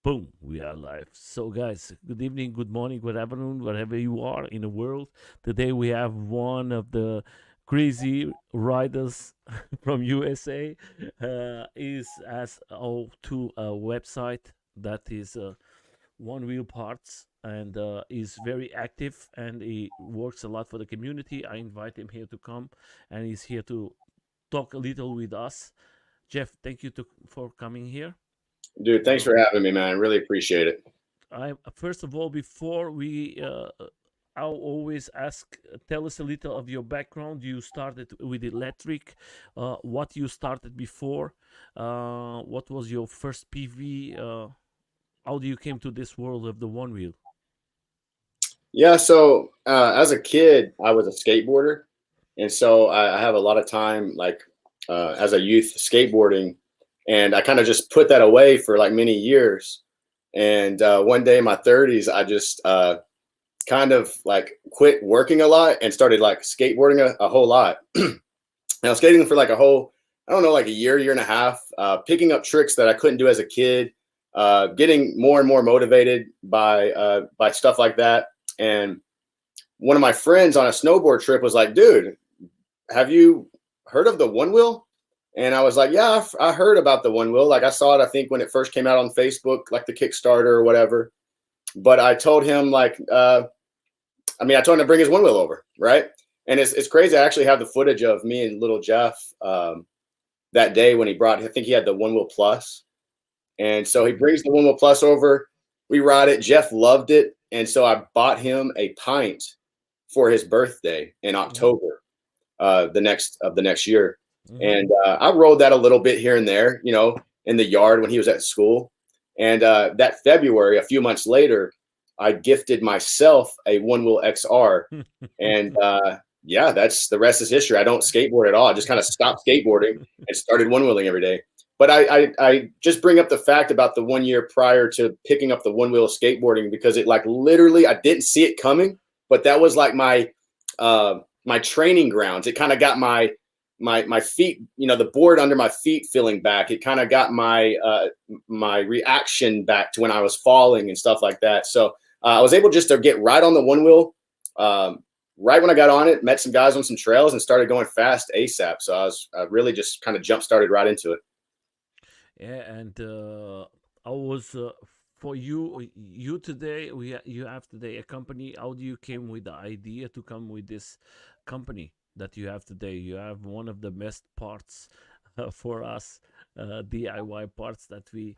Boom, we are live. So, guys, good evening, good morning, good afternoon, wherever you are in the world. Today, we have one of the crazy riders from USA. Is as to a website that is One Wheel Parts, and is very active, and he works a lot for the community. I invite him here to come, and he's here to talk a little with us. Jeff, thank you for coming here. Dude, thanks Uh, for having me, man. I really appreciate it. I first of all, before we, I'll always ask, tell us a little of your background. You started with electric. What you started before? What was your first PV? How do you came to this world of the one wheel? Yeah, so as a kid, I was a skateboarder. And so I have a lot of time, like as a youth, skateboarding. And I kind of just put that away for like many years. And one day in my 30s, I just kind of like quit working a lot and started like skateboarding a whole lot. And I was skating for like a whole, I don't know, like a year and a half, picking up tricks that I couldn't do as a kid, getting more and more motivated by stuff like that. And one of my friends on a snowboard trip was like, "Dude, have you heard of the one wheel?" And I was like, "Yeah, I heard about the one wheel. Like I saw it, I think when it first came out on Facebook, like the Kickstarter or whatever." But I told him like, I told him to bring his one wheel over, right? And it's crazy. I actually have the footage of me and little Jeff that day when he brought. I think he had the one wheel plus, and so he brings the one wheel plus over. We ride it. Jeff loved it, and so I bought him a pint for his birthday in Mm-hmm. October, the next year. Mm-hmm. And I rode that a little bit here and there, in the yard when he was at school. And that February, a few months later, I gifted myself a one wheel XR, and yeah, that's the rest is history. I don't skateboard at all. I just kind of stopped skateboarding and started one wheeling every day. But I just bring up the fact about the 1 year prior to picking up the one wheel skateboarding because it like literally I didn't see it coming, but that was like my training grounds. It kind of got my feet, the board under my feet feeling back. It kind of got my reaction back to when I was falling and stuff like that. So I was able just to get right on the one wheel. Right when I got on it, met some guys on some trails and started going fast ASAP. So I really just kind of jump started right into it. Yeah, and I was for you. You today, you have today a company. How do you came with the idea to come with this company that you have today? You have one of the best parts for us, DIY parts that we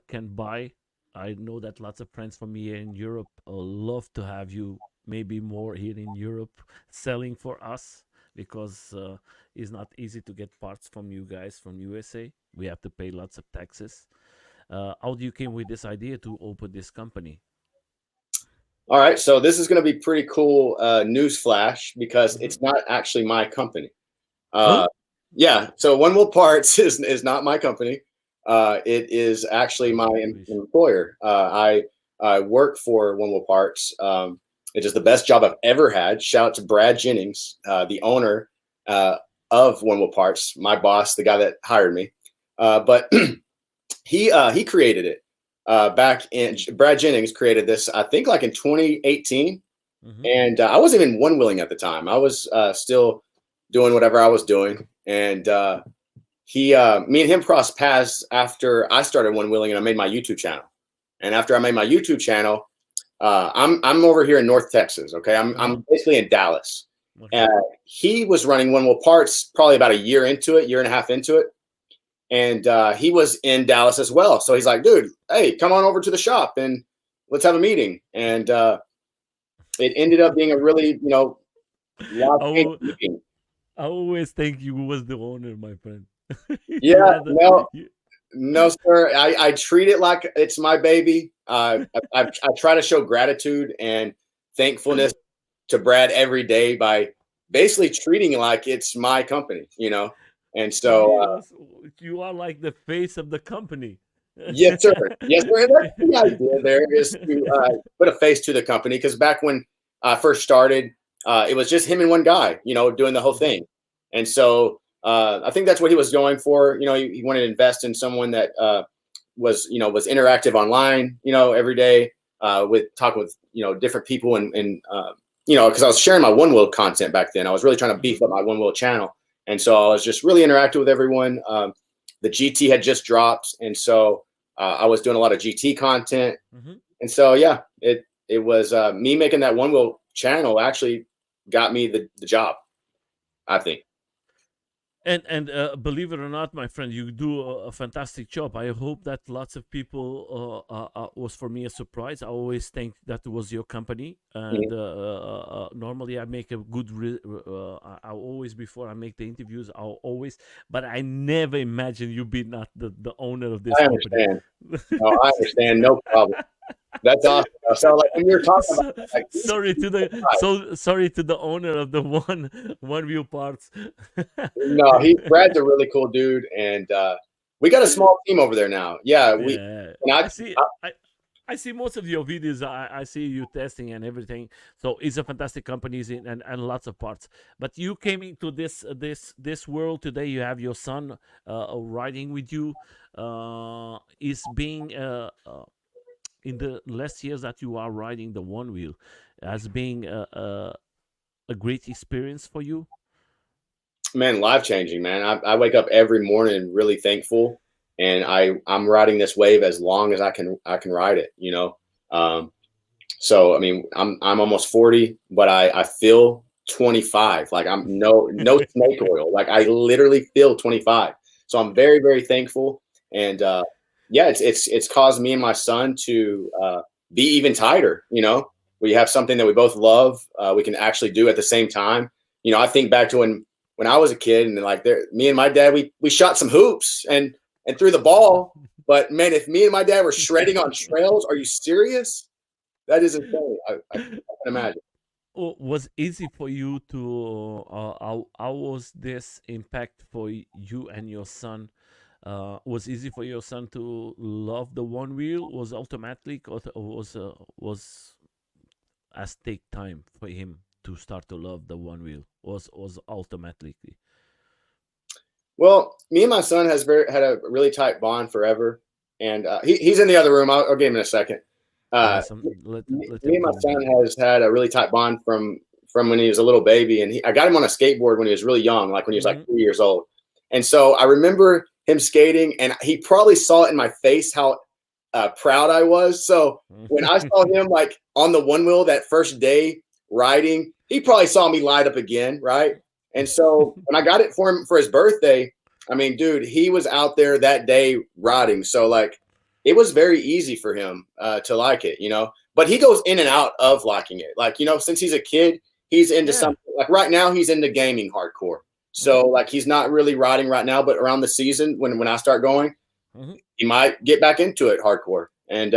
can buy. I know that lots of friends from here in Europe love to have you maybe more here in Europe selling for us because it's not easy to get parts from you guys from USA. We have to pay lots of taxes. How do you came with this idea to open this company? All right, so this is going to be pretty cool news flash because Mm-hmm. it's not actually my company. Huh? Uh, yeah, so One Will Parts is not my company. It is actually my Congratulations. employer. I work for One Will Parts. It is the best job I've ever had. Shout out to Brad Jennings, the owner uh, of One Will Parts, my boss, the guy that hired me. But he created it back in. Brad Jennings created this, I think, like in 2018, Mm-hmm. and I wasn't even one wheeling at the time. I was still doing whatever I was doing, and me and him crossed paths after I started one wheeling and I made my YouTube channel. And after I made my YouTube channel, I'm over here in North Texas. Okay, Uh-huh. I'm basically in Dallas. Uh, Okay. he was running One Wheel Parts probably about a year into it, year and a half into it, and he was in Dallas as well. So he's like, "Dude, hey, come on over to the shop and let's have a meeting." And it ended up being a really, life I, changing will, meeting. I always think you was the owner, my friend. You Yeah, are the. no, You, no, sir. I treat it like it's my baby. I try to show gratitude and thankfulness to Brad every day by basically treating it like it's my company. And so, yes, you are like the face of the company. yes, sir. Yes, sir. And that's the idea there is to put a face to the company because back when I first started, it was just him and one guy, doing the whole Mhm. thing. And so I think that's what he was going for. He wanted to invest in someone that was interactive online, every day, with talking with different people, and because I was sharing my one wheel content back then. I was really trying to beef up my one wheel channel, and so I was just really interactive with everyone. The GT had just dropped, and so I was doing a lot of GT content, and so yeah, it was me making that one wheel channel actually got me the job, I think. And believe it or not, my friend, you do a fantastic job. I hope that lots of people was for me a surprise. I always think that was your company, and normally I make a good. I always, before I make the interviews, but I never imagine you be not the owner of this I company. understand. No, I understand. No problem. That's awesome. So like when we were talking about like, sorry to the owner of the one view parts. no, Brad's a really cool dude, and we got a small team over there now. Yeah, Yeah, and I see most of your videos. I see you testing and everything. So it's a fantastic company and lots of parts. But you came into this world today. You have your son riding with you. Is being in the last years that you are riding the one wheel as being a great experience for you. Man, life changing, man. I wake up every morning really thankful, and I'm riding this wave as long as I can ride it. So I mean, I'm almost 40, but I feel 25. Like I'm no snake oil. Like I literally feel 25. So I'm very very thankful, and yeah, it's caused me and my son to be even tighter. We have something that we both love. We can actually do at the same time. I think back to when I was a kid, and like me and my dad, we shot some hoops and threw the ball. But man, if me and my dad were shredding on trails, are you serious? That is insane. I can imagine. Was easy for you to how was this impact for you and your son? Was easy for your son to love the one wheel? Was automatic, or was as take time for him to start to love the one wheel? Was automatically? Well, me and my son had a really tight bond forever, and he's in the other room. I'll get him in a second. Awesome. Let Me him and my come son here. has had a really tight bond from when he was a little baby, and I got him on a skateboard when he was really young, like when he was like 3 years old. And so I remember him skating, and he probably saw it in my face how proud I was. So when I saw him like on the one wheel that first day riding, he probably saw me light up again, right? And so when I got it for him for his birthday, I mean, dude, he was out there that day riding. So like, it was very easy for him to like it, But he goes in and out of liking it. Like, since he's a kid, he's into Yeah. something. Like right now, he's into gaming hardcore. So like, he's not really riding right now, but around the season when I start going, he might get back into it hardcore. And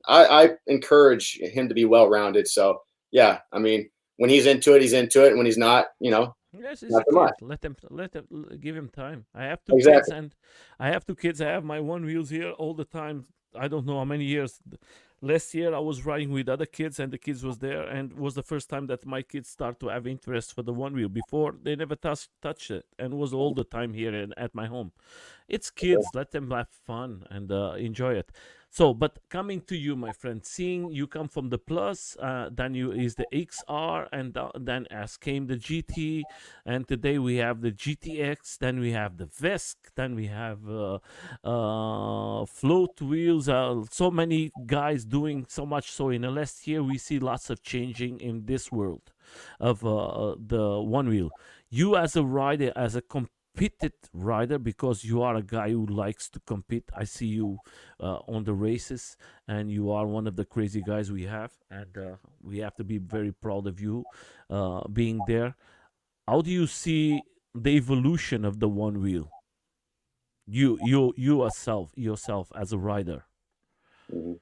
I encourage him to be well rounded. So yeah, I mean, when he's into it, he's into it. And when he's not, Yes, he's not a so much. kid. Let him give him time. I have two kids, Exactly. and I have two kids. I have my one wheels here all the time. I don't know how many years. Last year I was riding with other kids, and the kids was there, and it was the first time that my kids start to have interest for the one wheel. Before they never touched it, and was all the time here at my home. It's kids. Let them have fun and enjoy it. So, but coming to you, my friend, seeing you come from the Plus, then you is the XR, and then as came the GT, and today we have the GTX, then we have the VESC, then we have float wheels. So many guys doing so much. So in the last year, we see lots of changing in this world of the one wheel. You as a rider, as a competed rider, because you are a guy who likes to compete. I see you on the races, and you are one of the crazy guys we have, and we have to be very proud of you being there. How do you see the evolution of the one wheel? You yourself as a rider. Mhm.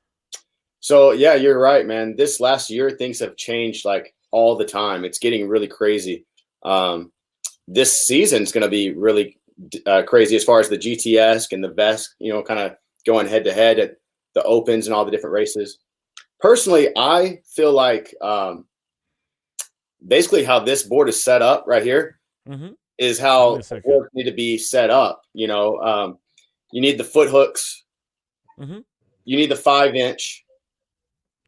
So yeah, you're right, man. This last year, things have changed like all the time. It's getting really crazy. This season's going to be really crazy as far as the GTS and the VESC, kind of going head to head at the opens and all the different races. Personally, I feel like basically how this board is set up right here is how In a second. boards need to be set up. You need the foot hooks. Mm-hmm. You need the 5-inch.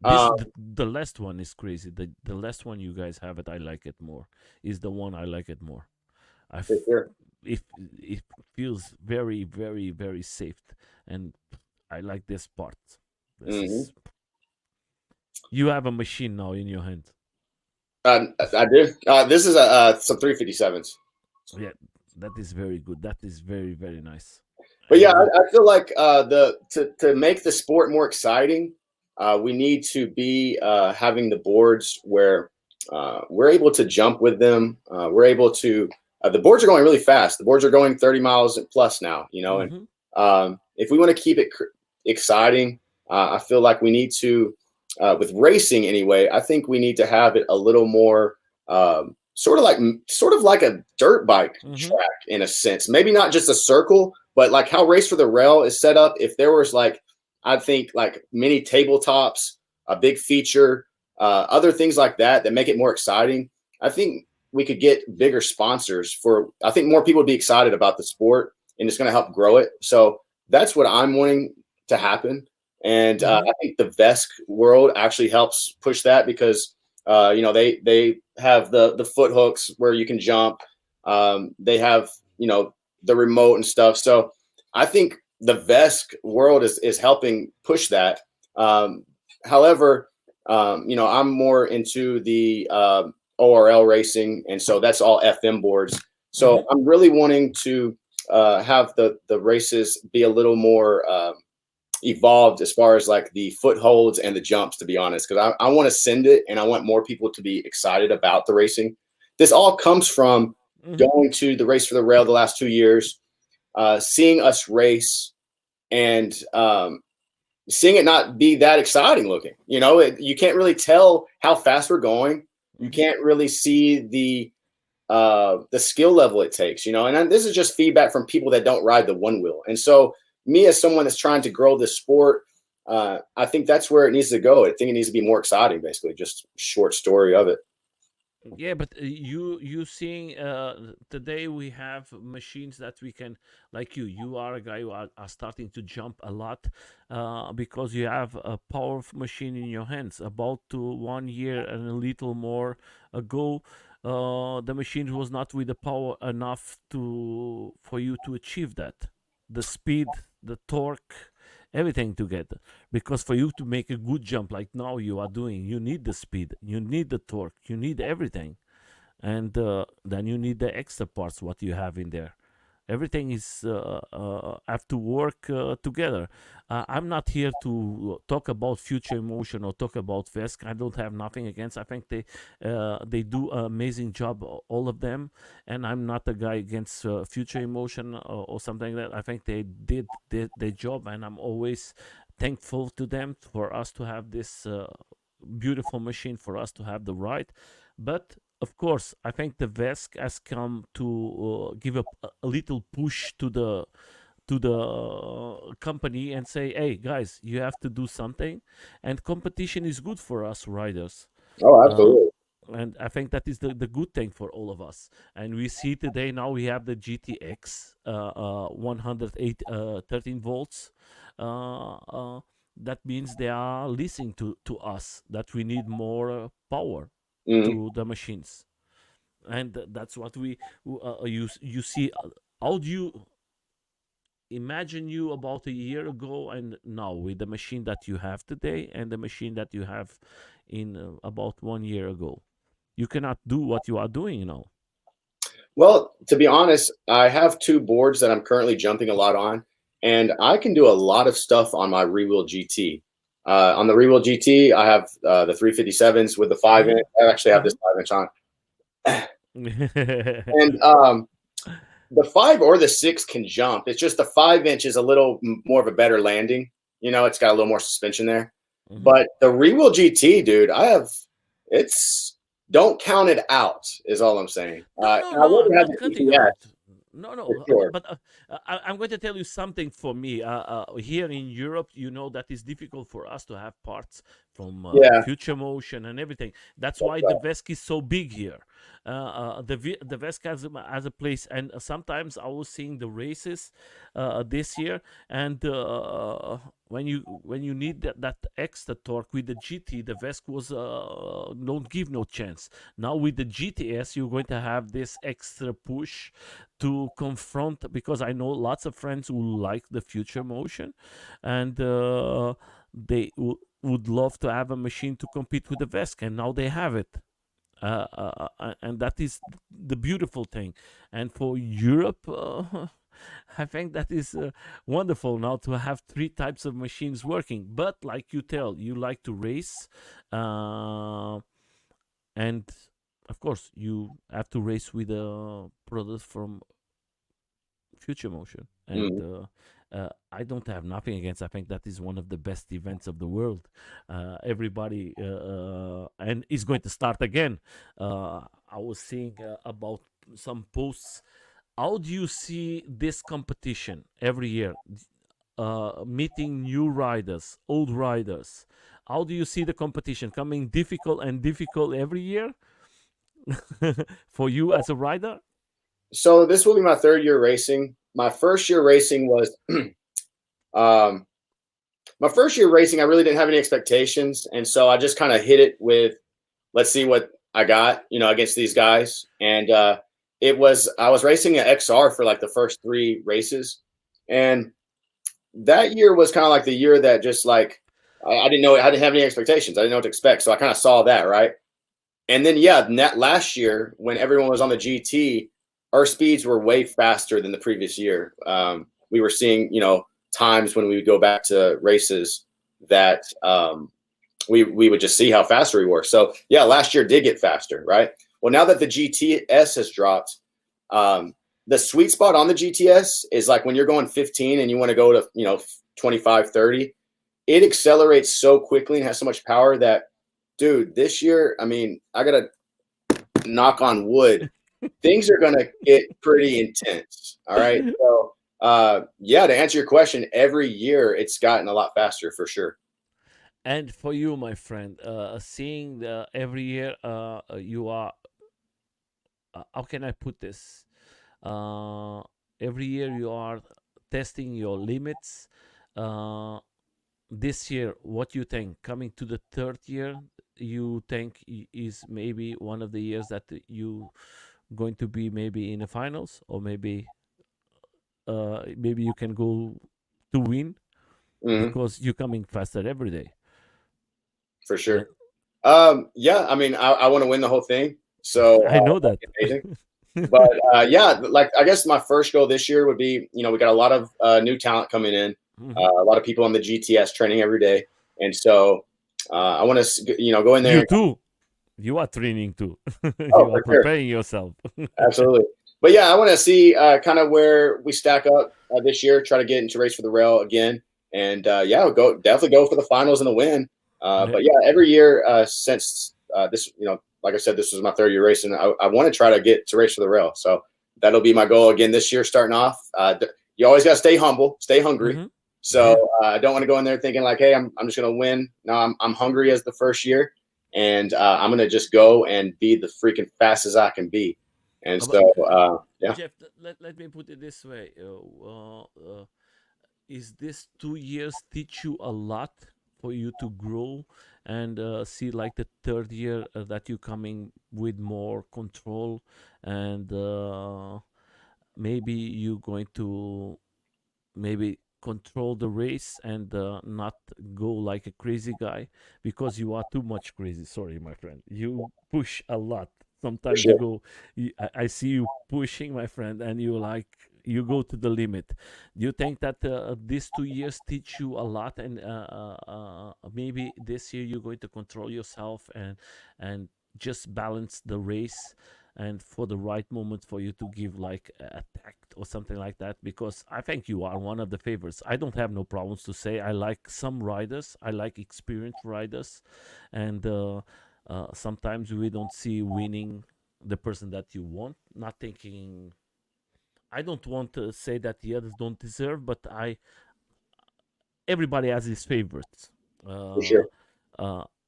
This the last one is crazy. The last one you guys have it, I like it more. Is the one I like it more. I For f- sure. it feels very very very safe, and I like this part. This Mm-hmm. is you have a machine now in your hand. I do. This is some 357s. Yeah, that is very good. That is very very nice. But yeah, And I feel like the to make the sport more exciting, we need to be having the boards where we're able to jump with them. We're able to. The boards are going really fast. The boards are going 30 miles plus now. And mm-hmm, if we want to keep it exciting, I feel like we need to, with racing anyway. I think we need to have it a little more. Sort of like a dirt bike mm-hmm, track in a sense. Maybe not just a circle, but like how Race for the Rail is set up. If there was like, I think like mini tabletops, a big feature, other things like that make it more exciting. I think we could get bigger sponsors for. I think more people would be excited about the sport, and it's going to help grow it. So that's what I'm wanting to happen. And mm-hmm. I think the VESC world actually helps push that because they have the foot hooks where you can jump. They have the remote and stuff. So I think the VESC world is helping push that. However, I'm more into the ORL racing, and so that's all FM boards. So Mm-hmm. I'm really wanting to have the races be a little more evolved as far as like the footholds and the jumps, to be honest, because I want to send it and I want more people to be excited about the racing. This all comes from Mm-hmm. going to the Race for the Rail the last 2 years, seeing us race and seeing it not be that exciting looking. You can't really tell how fast we're going. You Mm-hmm. can't really see the skill level it takes, and this is just feedback from people that don't ride the one wheel. And so me as someone that's trying to grow this sport, I think that's where it needs to go. I think it needs to be more exciting, basically, just short story of it. Yeah, but you seeing today we have machines that we can, like you are a guy who are starting to jump a lot because you have a powerful machine in your hands. About to 1 year and a little more ago, the machine was not with the power enough to for you to achieve that, the speed, the torque, everything together. Because for you to make a good jump like now you are doing, you need the speed, you need the torque, you need everything, and then you need the extra parts what you have in there. Everything is have to work together. I'm not here to talk about Future Emotion or talk about Vesk. I don't have nothing against. I think they do an amazing job, all of them. And I'm not a guy against Future Emotion or something like that. I think they did their job, and I'm always thankful to them for us to have this beautiful machine, for us to have the ride. But of course, I think the VESC has come to give a little push to the company and say, "Hey guys, you have to do something," and competition is good for us riders. Oh, Uh, absolutely. and I think that is the good thing for all of us. And we see today now we have the GTX 108 13 volts. Uh, uh, that means they are listening to us that we need more power Mhm. to the machines, and that's what you see. How do you imagine you about a year ago and now with the machine that you have today and the machine that you have in about 1 year ago? You cannot do what you are doing now. Well, to be honest, I have two boards that I'm currently jumping a lot on, and I can do a lot of stuff on my Rewheel GT. On the Rewheel GT, I have the 357s with the 5 inch. Mm-hmm. I actually have this Mm-hmm. 5 inch on, and the 5 or the 6 can jump. It's just the 5 inch is a little more of a better landing. It's got a little more suspension there. Mm-hmm. But the Rewheel GT, dude, it's don't count it out, is all I'm saying. No, no, And I no, rather I'm have not the cutting EPS. out. No, for no, sure. I'm going to tell you something for me. Here in Europe, you know that it's difficult for us to have parts from Yeah, Future Motion and everything. That's that's why the right. Vesk is so big here. The Vesk has a place, and sometimes I was seeing the races this year, and when you need that extra torque with the GT, the Vesk was don't give no chance. Now with the GTS, you're going to have this extra push to confront, because I know lots of friends who like the Future Motion, and would love to have a machine to compete with the Vesk, and now they have it. And that is the beautiful thing. And for Europe, I think that is wonderful now to have three types of machines working. But like you tell, you like to race, uh, and of course you have to race with a product from Future Motion, and Mhm. I don't have nothing against. I think that is one of the best events of the world. Everybody and is going to start again. I was seeing about some posts. How do you see this competition every year? Meeting new riders, old riders. How do you see the competition coming difficult and difficult every year for you as a rider? So this will be my third year racing. My first year racing was um, my first year racing. I really didn't have any expectations, and so I just kind of hit it with, let's see what I got, against these guys. And I was racing an XR for like the first three races, and that year was kind of like the year that just like I didn't know, I didn't have any expectations. I didn't know what to expect, so I kind of saw that, right. And then yeah, last year when everyone was on the GT, our speeds were way faster than the previous year. We were seeing, times when we would go back to races that we would just see how faster we were. So yeah, last year did get faster, right? Well, now that the GTS has dropped, um, the sweet spot on the GTS is like when you're going 15 and you want to go to 25, 30. It accelerates so quickly and has so much power that, dude, this year, I mean, I gotta knock on wood, things are gonna get pretty intense. All right. So yeah, to answer your question, every year it's gotten a lot faster for sure. And for you, my friend, seeing every year, you are, how can I put this? Uh, every year you are testing your limits. Uh, this year, what you think? Coming to the third year, you think is maybe one of the years that you going to be maybe in the finals, or maybe you can go to win Mhm, because you're coming faster every day. for And sure. Yeah, I mean, I want to win the whole thing, so I know that'd that. be amazing. But yeah, like I guess my first goal this year would be, we got a lot of new talent coming in, Mhm. a lot of people on the GTS training every day, and so I want to, go in there. You And, too. You are training too. oh, You are for sure, preparing yourself. absolutely. But yeah, I want to see kind of where we stack up this year. Try to get into race for the rail again, and yeah, we'll definitely go for the finals and the win. Yeah. But yeah, every year since this, like I said, this was my third year racing. I want to try to get to race for the rail. So that'll be my goal again this year, starting off. You always got to stay humble, stay hungry. Hmm. So Yeah. I don't want to go in there thinking like, hey, I'm just going to win. No, I'm hungry as the first year, and I'm going to just go and be the freaking fast as I can be. And But so, yeah. Jeff, let me put it this way. Is this 2 years teach you a lot for you to grow and see like the third year that you coming with more control, and maybe you going to maybe control the race and not go like a crazy guy, because you are too much crazy. Sorry, my friend, you push a lot. For Sometimes you sure. go, I see you pushing, my friend, and you like, you go to the limit. Do you think that these 2 years teach you a lot, and maybe this year you're going to control yourself and just balance the race, and for the right moment for you to give like a tact or something like that? Because I think you are one of the favorites. I don't have no problems to say I like some riders, I like experienced riders, and sometimes we don't see winning the person that you want, not thinking I don't want to say that the others don't deserve, but everybody has his favorites. for Uh, sure.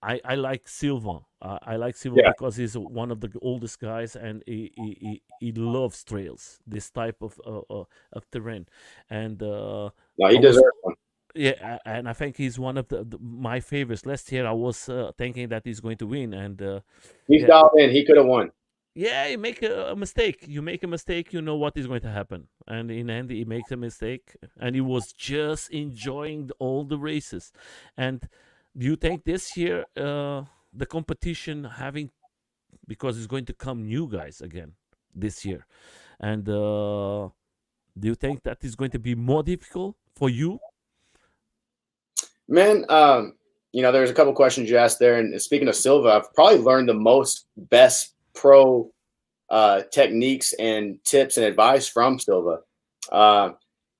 I like Silva. I like Silva Yeah. because he's one of the oldest guys, and he loves trails, this type of terrain, and No, I he was deserves one. yeah, and I think he's one of my favorites. Last year, I was thinking that he's going to win, and He's yeah, dialed in. He could have won. yeah, you make a mistake. You make a mistake, you know what is going to happen. And in the end, he makes a mistake, and he was just enjoying all the races. And do you think this year, the competition having, because it's going to come new guys again this year, and do you think that is going to be more difficult for you? Man, there's a couple questions you asked there. And speaking of Silva, I've probably learned the most best pro techniques and tips and advice from Silva. Uh,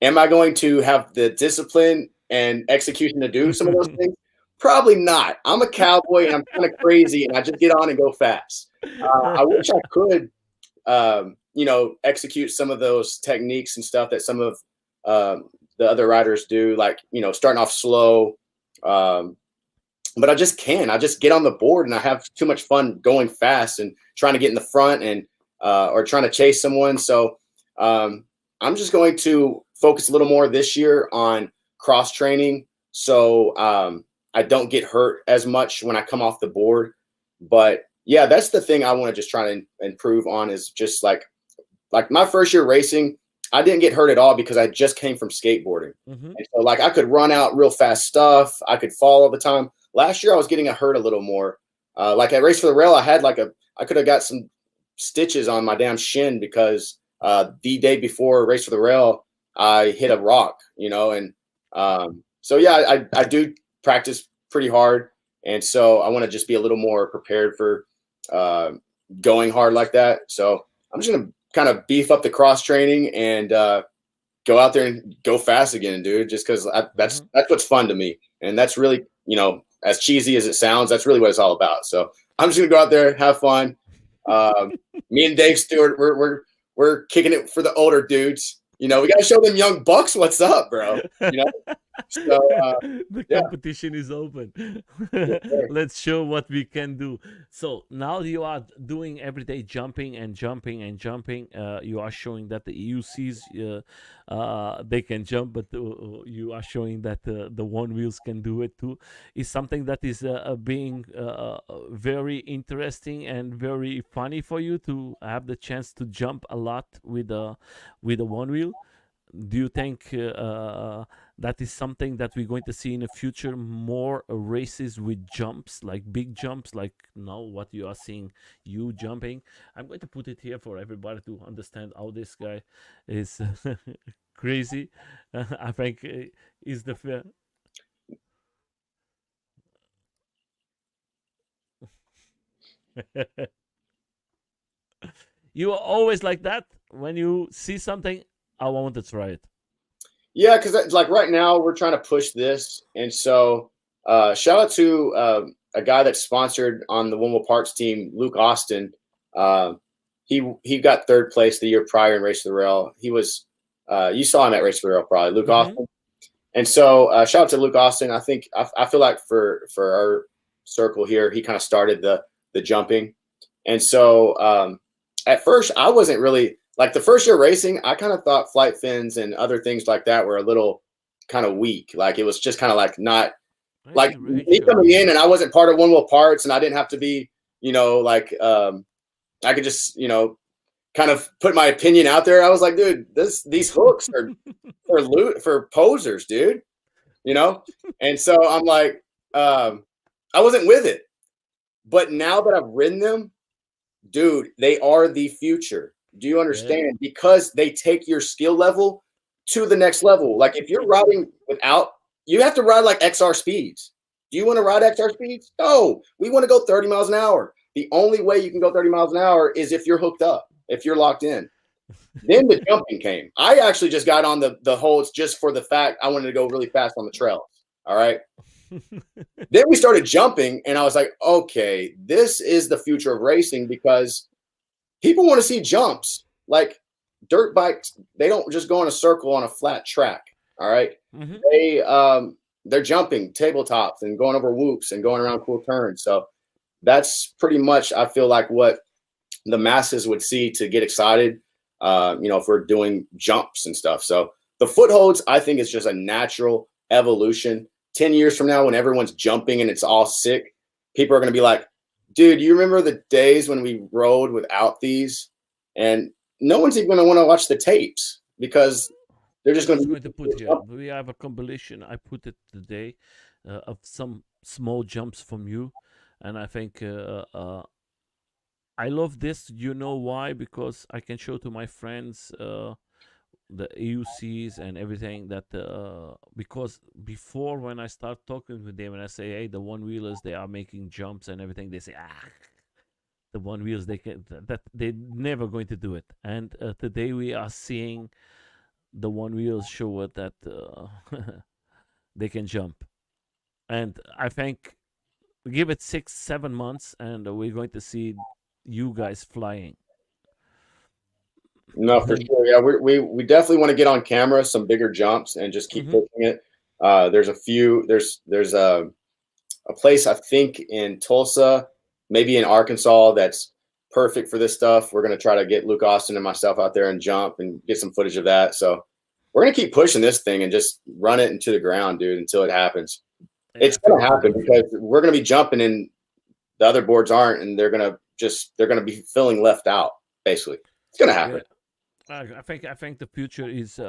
am I going to have the discipline and execution to do some of those things? Probably not. I'm a cowboy and I'm kind of crazy and I just get on and go fast. I wish I could, execute some of those techniques and stuff that some of the other riders do, like, starting off slow. Um, but I just can't. I just get on the board and I have too much fun going fast and trying to get in the front and or trying to chase someone. So I'm just going to focus a little more this year on cross training, so I don't get hurt as much when I come off the board. But yeah, that's the thing I want to just try to improve on, is just like my first year racing, I didn't get hurt at all because I just came from skateboarding. Hmm. And so like I could run out real fast stuff. I could fall all the time. Last year I was getting hurt a little more. Like at Race for the Rail, I could have got some stitches on my damn shin because the day before Race for the Rail, I hit a rock, and so yeah, I do practice pretty hard. And so I want to just be a little more prepared for uh, going hard like that. So I'm just going to kind of beef up the cross training and go out there and go fast again, dude. Just because Hmm. that's what's fun to me, and that's really, as cheesy as it sounds, that's really what it's all about. So I'm just gonna go out there, have fun. Me and Dave Stewart, we're kicking it for the older dudes. We got to show them young bucks what's up, bro. You know. So The yeah, competition is open. yes, sir. Let's show what we can do. So now you are doing everyday jumping and jumping and jumping. You are showing that the EUCs, they can jump, but you are showing that the one wheels can do it too. Is something that is being very interesting and very funny for you to have the chance to jump a lot with a one wheel. Do you think that is something that we're going to see in the future? More races with jumps, like big jumps, like now what you are seeing, you jumping. I'm going to put it here for everybody to understand how this guy is crazy. I think is the fair. You are always like that when you see something. I want to try it. Yeah, because like right now we're trying to push this, and so shout out to a guy that's sponsored on the Winwell Parks team, Luke Austin. Uh, he got third place the year prior in Race to the Rail. He was you saw him at Race to the Rail, probably, Luke Mm-hmm. Austin. And so shout out to Luke Austin. I think I feel like for our circle here, he kind of started the jumping. And so at first, I wasn't really like the first year racing. I kind of thought flight fins and other things like that were a little kind of weak. Like it was just kind of like not like Hey, me Rachel. coming in, and I wasn't part of One Wheel Parts, and I didn't have to be, like I could just, kind of put my opinion out there. I was like, dude, these hooks are for posers, dude. And so I'm like, I wasn't with it. But now that I've ridden them, dude, they are the future. Do you Yeah. understand? Because they take your skill level to the next level. Like if you're riding without, you have to ride like XR speeds. Do you want to ride XR speeds? No, we want to go 30 miles an hour. The only way you can go 30 miles an hour is if you're hooked up, if you're locked in. Then the jumping came. I actually just got on the holds just for the fact I wanted to go really fast on the trails. All right. Then we started jumping, and I was like, okay, this is the future of racing because people want to see jumps. Like dirt bikes, they don't just go in a circle on a flat track. All right. Mm-hmm. They're jumping tabletops and going over whoops and going around cool turns. So that's pretty much, I feel like, what the masses would see to get excited. If we're doing jumps and stuff. So the footholds, I think, is just a natural evolution. 10 years from now, when everyone's jumping and it's all sick, people are going to be like, dude, you remember the days when we rode without these? And no one's even going to want to watch the tapes because they're just going Just to going to put here. We have a compilation. I put it today of some small jumps from you, and I think I love this. You know why? Because I can show to my friends the AUCs and everything that because before when I start talking with them and I say, hey, the one wheelers they are making jumps and everything, they say, the one wheels they can that they're never going to do it. And today we are seeing the one wheels show it that they can jump. And I think give it 6-7 months and we're going to see you guys flying. No, for And sure. Yeah, we definitely want to get on camera some bigger jumps and just keep pushing it. There's a few. There's a place I think in Tulsa, maybe in Arkansas, that's perfect for this stuff. We're gonna try to get Luke Austin and myself out there and jump and get some footage of that. So we're gonna keep pushing this thing and just run it into the ground, dude, until it happens. yeah, It's gonna happen because we're gonna be jumping and the other boards aren't, and they're gonna be feeling left out. Basically, it's gonna happen. I think the future is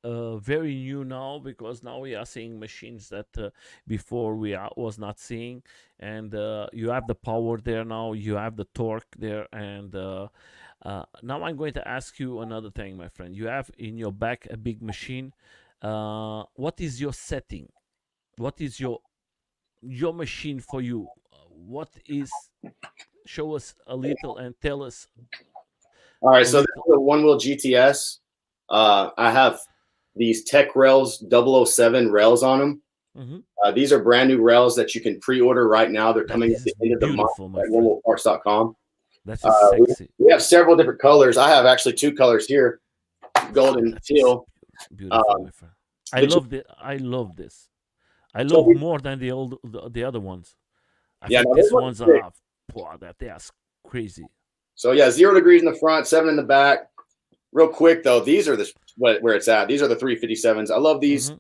very new now because now we are seeing machines that before was not seeing, and you have the power there now, you have the torque there, and now I'm going to ask you another thing, my friend. You have in your back a big machine. What is your setting? What is your machine for you? What is? Show us a little and tell us. All right, so this is a one wheel GTS. I have these Tech Rails 007 rails on them. These are brand new rails that you can pre-order right now. They're coming at the end of the month at onewheelparts.com. That's sexy. We have several different colors. I have actually two colors here, gold and teal. Beautiful, my friend. I love this. I love more than the other ones. I think these ones are they are crazy. So yeah, 0 degrees in the front, 7 in the back. Real quick though, these are where it's at. These are the 357s. I love these.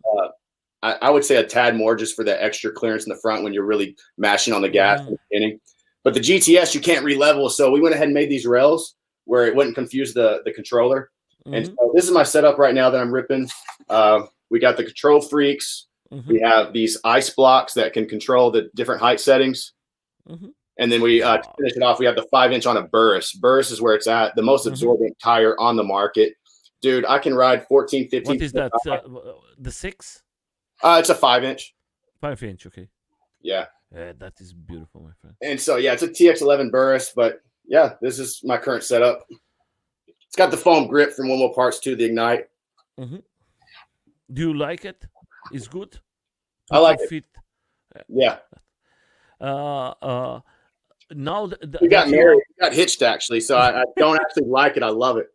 I would say a tad more just for the extra clearance in the front when you're really mashing on the gas in the beginning. But the GTS you can't re-level, so we went ahead and made these rails where it wouldn't confuse the controller. And so this is my setup right now that I'm ripping. We got the control freaks. We have these ice blocks that can control the different height settings. And then we to finish it off, we have the 5-inch on a Burris. Burris is where it's at, the most absorbent tire on the market. Dude, I can ride 14, 15. What is that? The 6? It's a 5-inch. 5-inch, okay. Yeah. That is beautiful, my friend. And so, yeah, it's a TX11 Burris, but yeah, this is my current setup. It's got the foam grip from One Wheel Parts to the Ignite. Do you like it? It's good? I like it. Yeah. Now we got married. We got hitched actually, so I don't actually like it. I love it.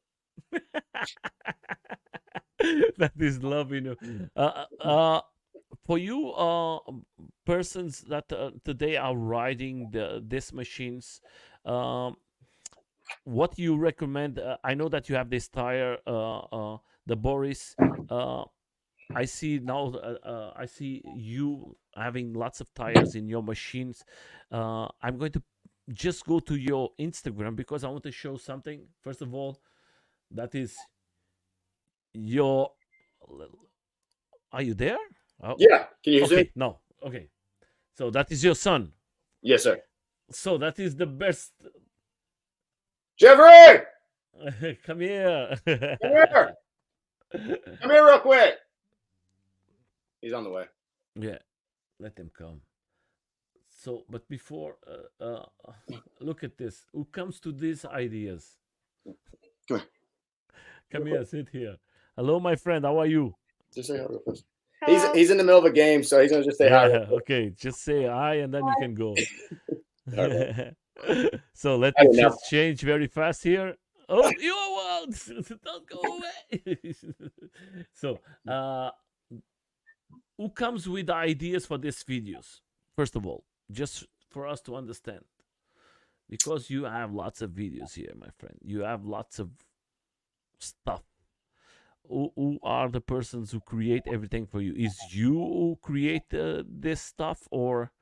That is love, you know. For you, persons that today are riding these machines, what you recommend? I know that you have this tire, the Boris. I see now. I see you having lots of tires in your machines. I'm going to just go to your Instagram because I want to show something. First of all, that is your. Are you there? Oh. Yeah. Can you see? No. Okay. So that is your son. Yes, sir. So that is the best. Jeffrey, come here. Come here. Come here real quick. He's on the way. Yeah, let him come. So, but before, look at this. Who comes to these ideas? Come here. Come here, sit here. Hello, my friend. How are you? Just say hello. He's in the middle of a game, so he's gonna just say hi. Okay, just say hi, and then you can go. So let me just change very fast here. Oh, you won't. Don't go away. So, who comes with the ideas for these videos? First of all, just for us to understand, because you have lots of videos here, my friend. You have lots of stuff. Who are the persons who create everything for you? Is you who create this stuff, or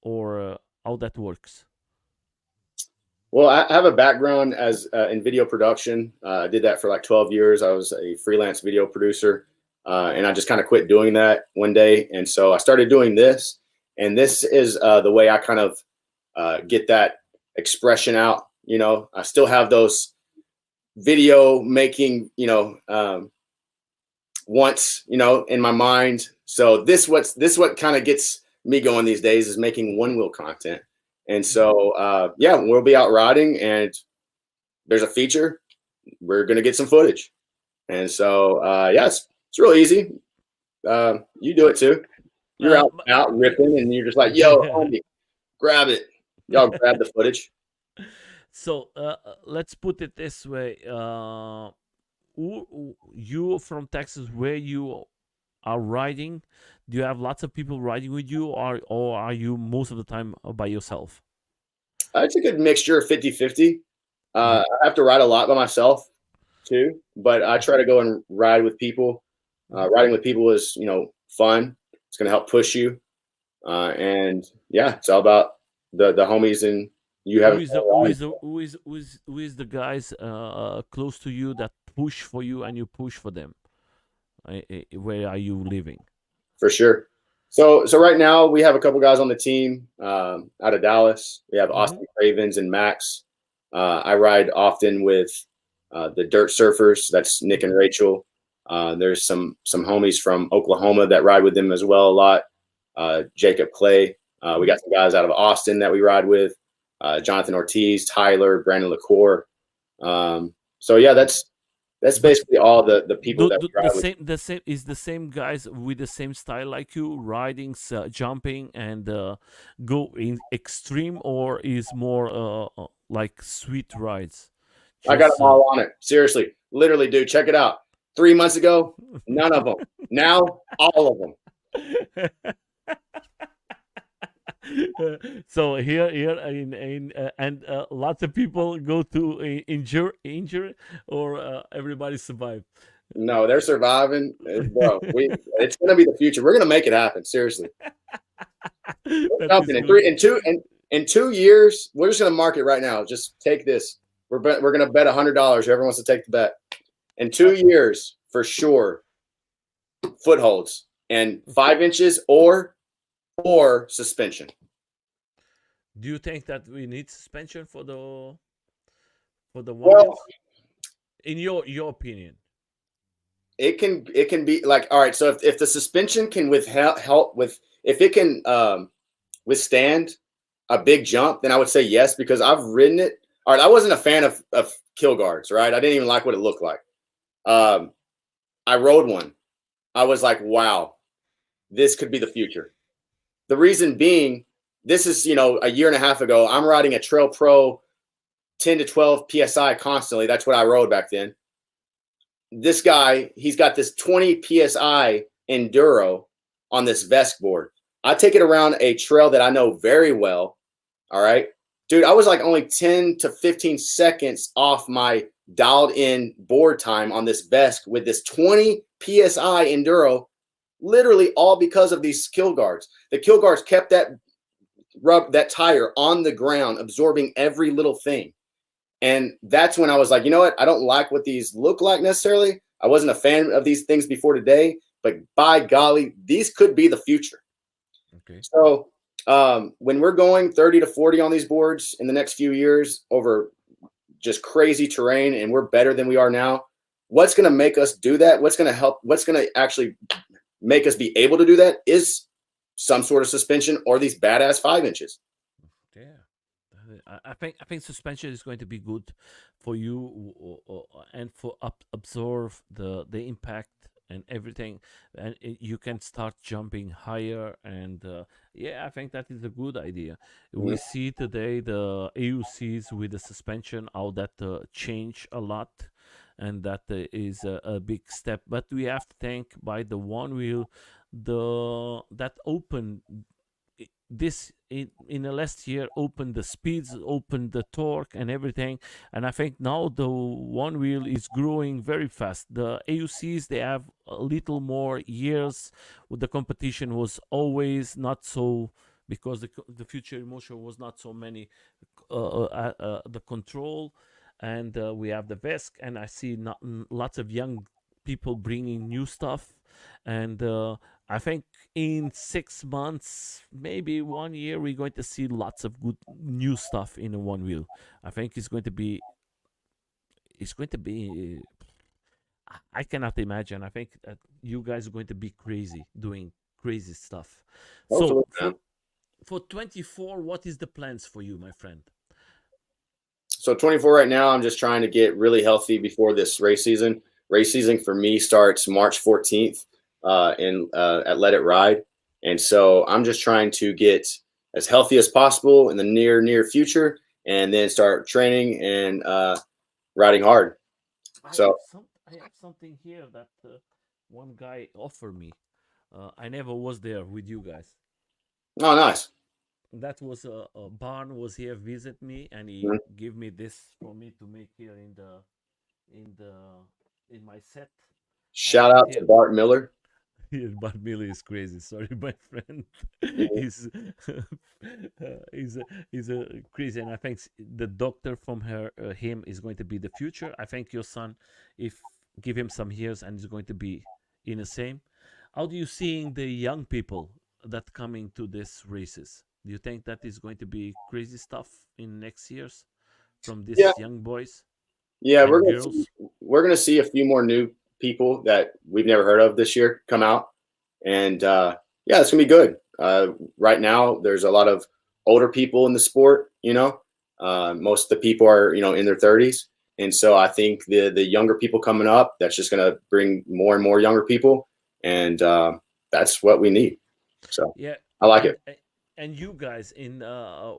how that works? Well, I have a background as in video production. I did that for like 12 years. I was a freelance video producer, and I just kind of quit doing that one day. And so I started doing this, and this is the way I kind of get that expression out. You know, I still have those video making, wants, in my mind. So this what kind of gets me going these days is making one wheel content. And so, yeah, we'll be out riding and there's a feature. We're going to get some footage. And so, yeah, it's real easy. You do it too. You're out ripping and you're just like, yo, homie, grab it. Y'all grab the footage. So let's put it this way. You from Texas, where you are riding, do you have lots of people riding with you, or are you most of the time by yourself? It's a good mixture of 50-50. I have to ride a lot by myself too, but I try to go and ride with people. Riding with people is, fun. It's going to help push you. And yeah, it's all about the homies and you have. Who is the guys close to you that push for you and you push for them? Where are you living? For sure. So right now we have a couple guys on the team out of Dallas. We have Austin Cravens and Max. I ride often with the Dirt Surfers. That's Nick and Rachel. There's some homies from Oklahoma that ride with them as well a lot. Jacob Clay. We got some guys out of Austin that we ride with. Jonathan Ortiz, Tyler, Brandon LaCour. So yeah, that's basically all the people that the same guys with the same style like you, riding, jumping, and go in extreme, or is more like sweet rides? I got them all on it. Seriously, literally, dude, check it out. 3 months ago, none of them. Now, all of them. So here in and lots of people go to injure, or everybody survive. No, they're surviving, bro. It's gonna be the future. We're gonna make it happen. Seriously. In 2 years, we're just gonna mark it right now. Just take this. We're gonna bet $100. Whoever wants to take the bet. In 2 years, for sure, footholds and 5 inches or suspension. Do you think that we need suspension for the well, in your opinion? It can be like, all right, so if the suspension can if it can withstand a big jump, then I would say yes, because I've ridden it. All right, I wasn't a fan of kill guards, right? I didn't even like what it looked like. I rode one. I was like, wow, this could be the future. The reason being, this is, a year and a half ago. I'm riding a Trail Pro 10 to 12 PSI constantly. That's what I rode back then. This guy, he's got this 20 PSI enduro on this vest board. I take it around a trail that I know very well. All right, dude, I was like only 10 to 15 seconds off my dialed in board time on this vest with this 20 PSI enduro, literally all because of these kill guards. The kill guards kept that tire on the ground, absorbing every little thing. And that's when I was like, you know what? I don't like what these look like necessarily. I wasn't a fan of these things before today, but by golly, these could be the future. Okay. So when we're going 30 to 40 on these boards in the next few years over just crazy terrain, and we're better than we are now, what's going to make us do that? What's going to actually make us be able to do that is some sort of suspension or these badass 5 inches. Yeah, I think suspension is going to be good for you and for absorb the impact and everything, and you can start jumping higher. And yeah, I think that is a good idea. We Mhm. see today the AUCs with the suspension, how that change a lot, and that is a big step. But we have to think by the one wheel, the that open this in the last year, opened the speeds, opened the torque and everything. And I think now the one wheel is growing very fast. The AUCs, they have a little more years. The competition was always not so, because the future emotion was not so many, the control. And we have the VESC, and I see not, lots of young people bringing new stuff. And I think in 6 months, maybe 1 year, we're going to see lots of good new stuff in a one wheel. I think it's going to be I cannot imagine. I think that you guys are going to be crazy doing crazy stuff. So Hopefully, man. for 24, what is the plans for you, my friend? So 24 right now, I'm just trying to get really healthy before this race season. Race season for me starts March 14th in at Let It Ride, and so I'm just trying to get as healthy as possible in the near future, and then start training and riding hard. So I have something here that one guy offered me. I never was there with you guys. oh, nice. That was a Barn was here visit me, and he Mhm. gave me this for me to make here in the in my set. Shout And out to here, Bart Miller. here, but Millie is crazy. Sorry, my friend. Mhm. he's he's he's a crazy, and I think the doctor from him is going to be the future. I think your son, if give him some years, and he's going to be in the same. How do you seeing the young people that coming to these races? Do you think that is going to be crazy stuff in next years from Yeah, these young boys yeah, and girls? we're gonna see a few more new people that we've never heard of this year come out, and yeah, it's gonna be good. Right now, there's a lot of older people in the sport. Most of the people are in their 30s, and so I think the younger people coming up, that's just gonna bring more and more younger people, and that's what we need. So Yeah, I like and it. and you guys in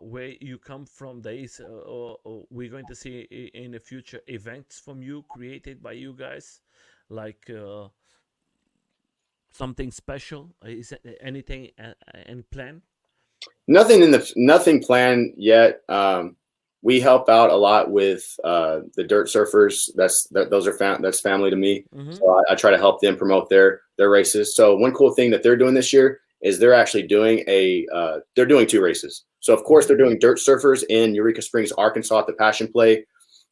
where you come from, days, or we're going to see in the future events from you created by you guys, like something special. Is it anything in plan? Nothing planned yet. We help out a lot with the dirt surfers. Those are that's family to me. Mm-hmm. So I try to help them promote their races. So one cool thing that they're doing this year is they're actually doing they're doing two races. So of course Mm-hmm. they're doing dirt surfers in Eureka Springs, Arkansas at the Passion Play,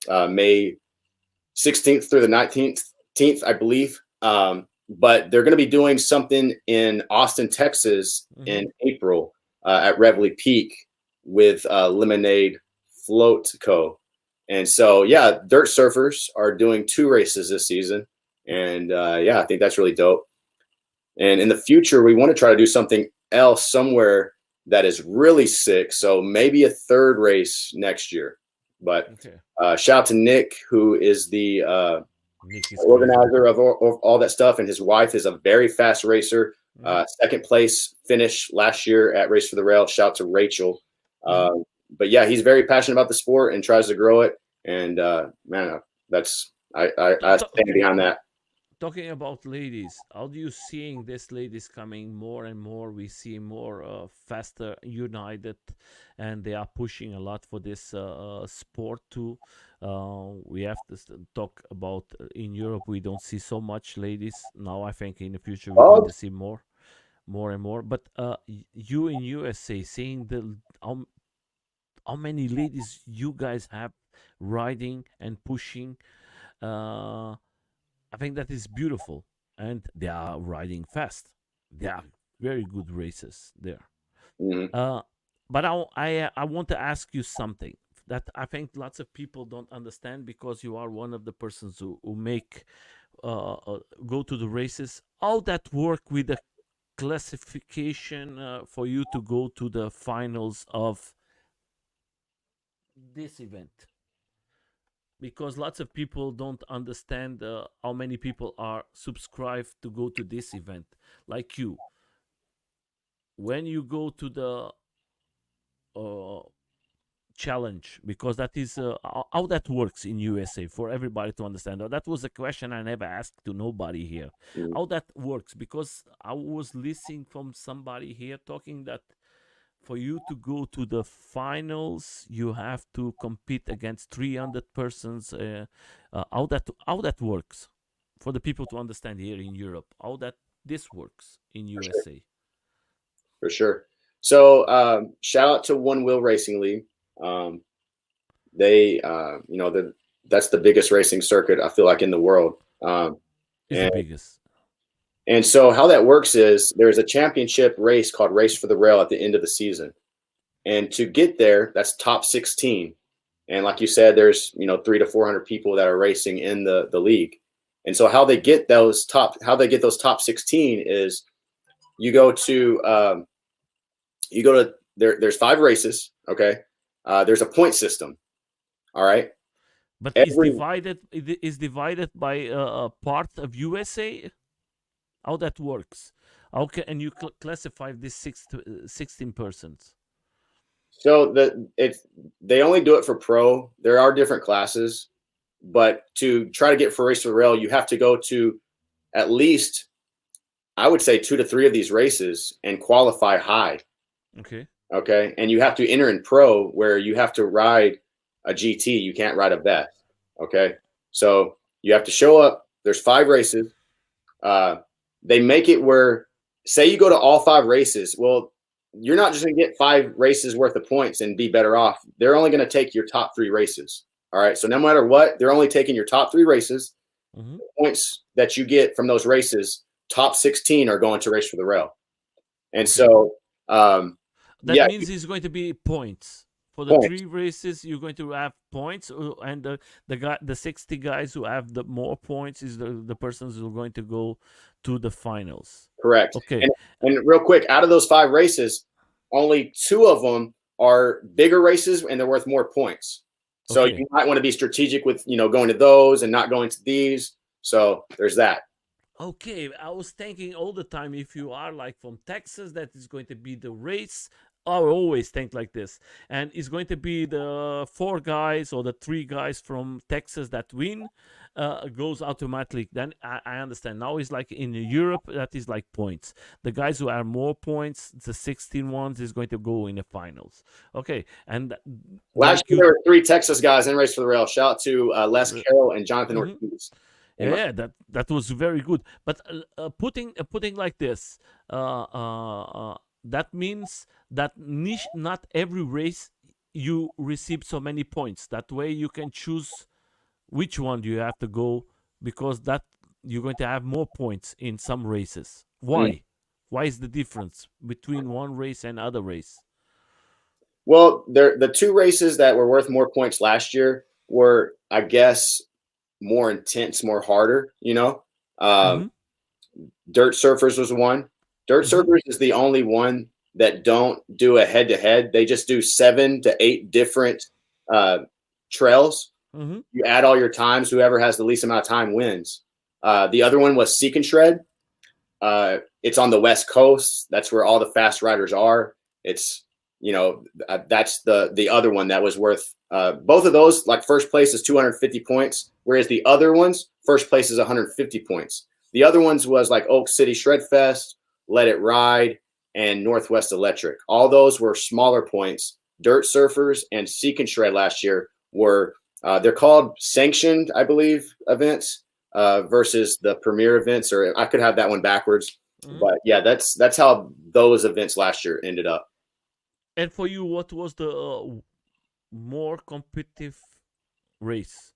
May 16th through the 19th, I believe. But they're going to be doing something in Austin, Texas Mm-hmm. in April at Reveille Peak with Lemonade Float Co. And so, yeah, dirt surfers are doing two races this season. And yeah, I think that's really dope. And in the future, we want to try to do something else somewhere that is really sick. So maybe a third race next year. But Okay. shout out to Nick, who is the Nick is crazy. organizer of all that stuff, and his wife is a very fast racer. Mm-hmm. Second place finish last year at Race for the Rail. Shout out to Rachel. Mm-hmm. Uh, but yeah, he's very passionate about the sport and tries to grow it. And man, that's I stand behind that. Talking about ladies, how do you seeing these ladies coming more and more? We see more faster united, and they are pushing a lot for this sport too. We have to talk about in Europe. We don't see so much ladies now. I think in the future we're going Oh to see more and more. But you in USA, seeing the how many ladies you guys have riding and pushing. Uh, I think that is beautiful, and they are riding fast. They are very good races there. mhm. Uh, but I want to ask you something that I think lots of people don't understand, because you are one of the persons who make go to the races. How that work with the classification for you to go to the finals of this event? because lots of people don't understand how many people are subscribed to go to this event. Like you, when you go to the uh, challenge, because that is how that works in USA for everybody to understand. That was a question I never asked to nobody here. Mm. How that works, because I was listening from somebody here talking that for you to go to the finals, you have to compete against 300 persons. How that works for the people to understand here in Europe. How that this works in For sure. USA. For sure. So shout out to One Wheel Racing League. Um, they, that's the biggest racing circuit I feel like in the world. Is the And biggest. and so how that works is there's a championship race called Race for the Rail at the end of the season. And to get there, that's top 16. And like you said, there's 300 to 400 people that are racing in the league. And so how they get those top 16 is you go to there's 5 races. Okay. There's a point system. All right. But Every it is divided by a part of USA. How that works? How can you classify this 16 persons? so they only do it for pro. There are different classes, but to try to get for Race for the Rail, you have to go to at least, I would say, 2 to 3 of these races and qualify high. Okay. Okay. And you have to enter in pro where you have to ride a GT. You can't ride a vest. Okay. So you have to show up. There's 5 races. They make it where, say you go to all 5 races. Well, you're not just going to get 5 races worth of points and be better off. They're only going to take your top 3 races. All right. So no matter what, they're only taking your top 3 races. Mm-hmm. The points that you get from those races, top 16 are going to Race for the Rail. And Okay. so, that yeah, means it's going to be points for the points. 3 races. You're going to have points, and the 60 guys who have the more points is the persons who are going to go to the finals. Correct. Okay. And real quick, out of those 5 races, only 2 of them are bigger races and they're worth more points. So Okay. you might want to be strategic with, going to those and not going to these. So there's that. Okay, I was thinking all the time, if you are like from Texas, that is going to be the race. I always think like this, and it's going to be the 4 guys or the 3 guys from Texas that win, goes automatically. Then I understand. Now it's like in Europe, that is like points. The guys who have more points, the 16 ones, is going to go in the finals. Okay, and Last like year, you. there were 3 Texas guys in Race for the Rail. Shout out to Les Carroll and Jonathan Mhm. Ortiz. Yeah, that was very good. But putting like this, that means that not every race you receive so many points. That way you can choose which one you have to go, because that you're going to have more points in some races. Mm. Why? Why is the difference between one race and other race? Well, the 2 races that were worth more points last year were, I guess, more intense, more harder. Mm-hmm. Dirt Surfers was one. Dirt Mm-hmm. Surfers is the only one that don't do a head to head. They just do 7 to 8 different uh, trails. Mm-hmm. You add all your times. Whoever has the least amount of time wins. The other one was Seek and Shred. It's on the West Coast. That's where all the fast riders are. It's that's the other one that was worth both of those. Like first place is 250 points, whereas the other ones first place is 150 points. The other ones was like Oak City Shred Fest, Let It Ride, and Northwest Electric. All those were smaller points. Dirt Surfers and Seek and Shred last year were they're called sanctioned, I believe, events versus the premier events, or I could have that one backwards. Mm-hmm. But yeah, that's how those events last year ended up. And for you, what was the more competitive race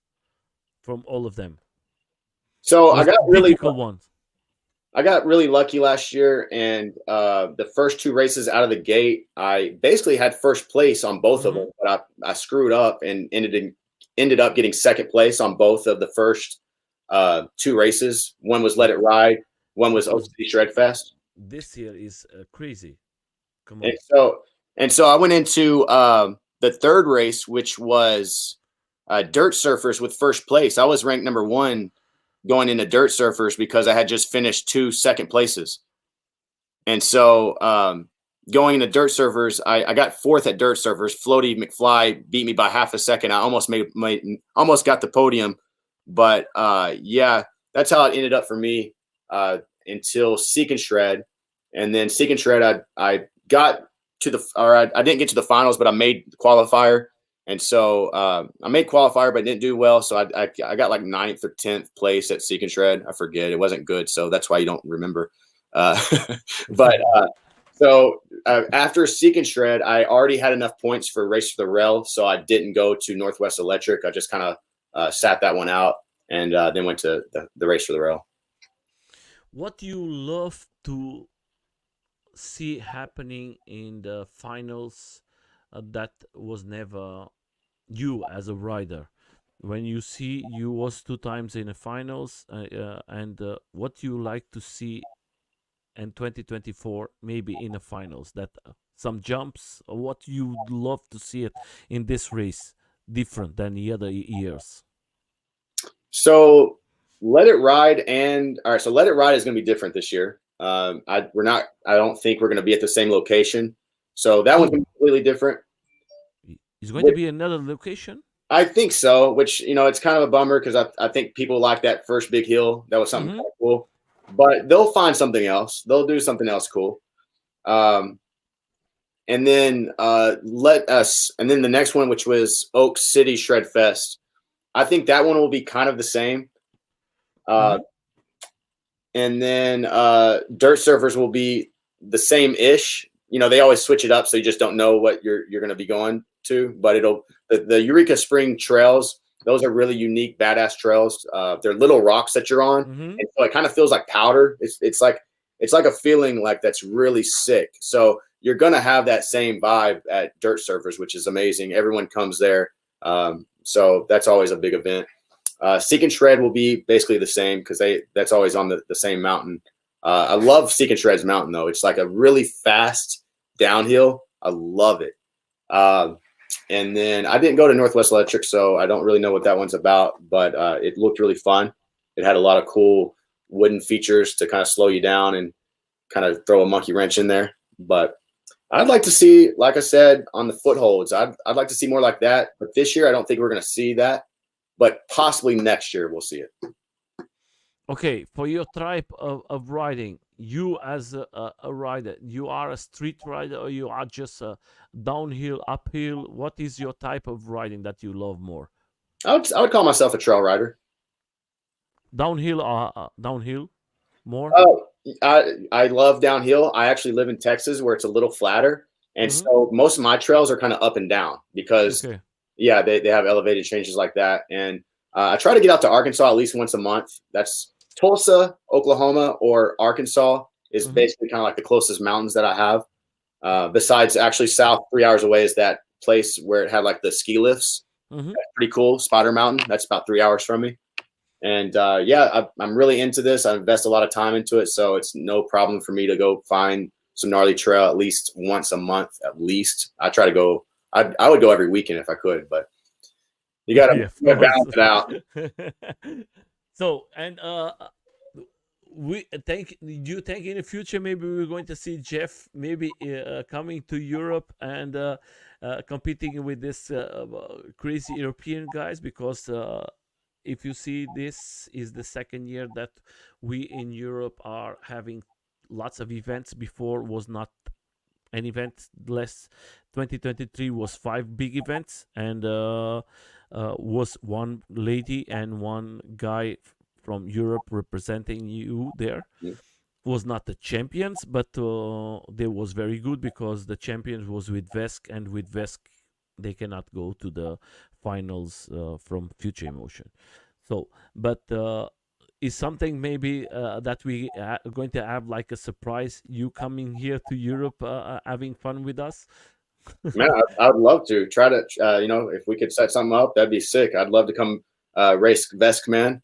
from all of them? So Was difficult ones. I got really lucky last year, and the first 2 races out of the gate, I basically had first place on both of Mm-hmm. them, but I screwed up and ended up getting second place on both of the first 2 races. One was Let It Ride, one was Oak Because City Shred Fest. this year is crazy. Come And on. so I went into the third race, which was dirt surfers with first place. I was ranked number 1 going into dirt surfers because I had just finished 2 second places. And so going into dirt surfers, I got 4th at dirt surfers. Floaty McFly beat me by half a second. I almost almost got the podium, but yeah, that's how it ended up for me until Seek and Shred. And then Seek and Shred, I got to I didn't get to the finals, but I made the qualifier. And so I made qualifier, but didn't do well. So I got like 9th or 10th place at Seek and Shred. I forget. It wasn't good. So that's why you don't remember. But so after Seek and Shred, I already had enough points for Race for the Rail. So I didn't go to Northwest Electric. I just kind of sat that one out and then went to the Race for the Rail. What do you love to see happening in the finals that was never you as a rider? When you see you was 2 times in the finals, and what you like to see in 2024, maybe in the finals, that some jumps, or what you love to see it in this race different than the other years? So Let It Ride all right. So Let It Ride is going to be different this year. I don't think we're going to be at the same location. So that one's going to be completely different. Is going to be another location? I think so, which, it's kind of a bummer because I think people like that first big hill. That was something kind of cool. But they'll find something else. They'll do something else cool. And then and then the next one, which was Oak City Shred Fest. I think that one will be kind of the same. And then Dirt Surfers will be the same-ish. They always switch it up, so you just don't know what you're going to be going to. But the Eureka Spring trails, those are really unique, badass trails. They're little rocks that you're on, and so it kind of feels like powder. It's like a feeling like that's really sick. So you're gonna have that same vibe at Dirt Surfers, which is amazing. Everyone comes there, so that's always a big event. Seek and Shred will be basically the same because that's always on the same mountain. I love Seek and Shred's mountain though. It's like a really fast downhill. I love it. And then I didn't go to Northwest Electric, so I don't really know what that one's about, but it looked really fun. It had a lot of cool wooden features to kind of slow you down and kind of throw a monkey wrench in there. But I'd like to see, like I said, on the footholds, I'd like to see more like that. But this year, I don't think we're going to see that. But possibly next year, we'll see it. Okay, for your type of riding, you as a rider, you are a street rider or you are just a downhill, uphill? What is your type of riding that you love more? I would call myself a trail rider. Downhill or downhill more? Oh, I love downhill. I actually live in Texas where it's a little flatter. And so most of my trails are kind of up and down because, yeah, they have elevated changes like that. And I try to get out to Arkansas at least once a month. That's Tulsa, Oklahoma, or Arkansas is basically kind of like the closest mountains that I have. Besides actually south 3 hours away is that place where it had like the ski lifts. That's pretty cool. Spider Mountain. That's about 3 hours from me. And yeah, I'm really into this. I invest a lot of time into it. So it's no problem for me to go find some gnarly trail at least once a month, at least. I try to go, I would go every weekend if I could, but you got to balance it out. So, and we think in the future maybe we're going to see Jeff maybe coming to Europe and competing with this crazy European guys, because if you see, this is the second year that we in Europe are having lots of events. Before was not an event less. 2023 was 5 big events, and was one lady and one guy from Europe representing you there. Was not the champions, but they was very good because the champions was with Vesk, and with Vesk they cannot go to the finals from Future Emotion. So, but is something maybe that we are going to have like a surprise, you coming here to Europe, having fun with us? Man, I would love to try to, if we could set something up, that'd be sick. I'd love to come race Vesk, man.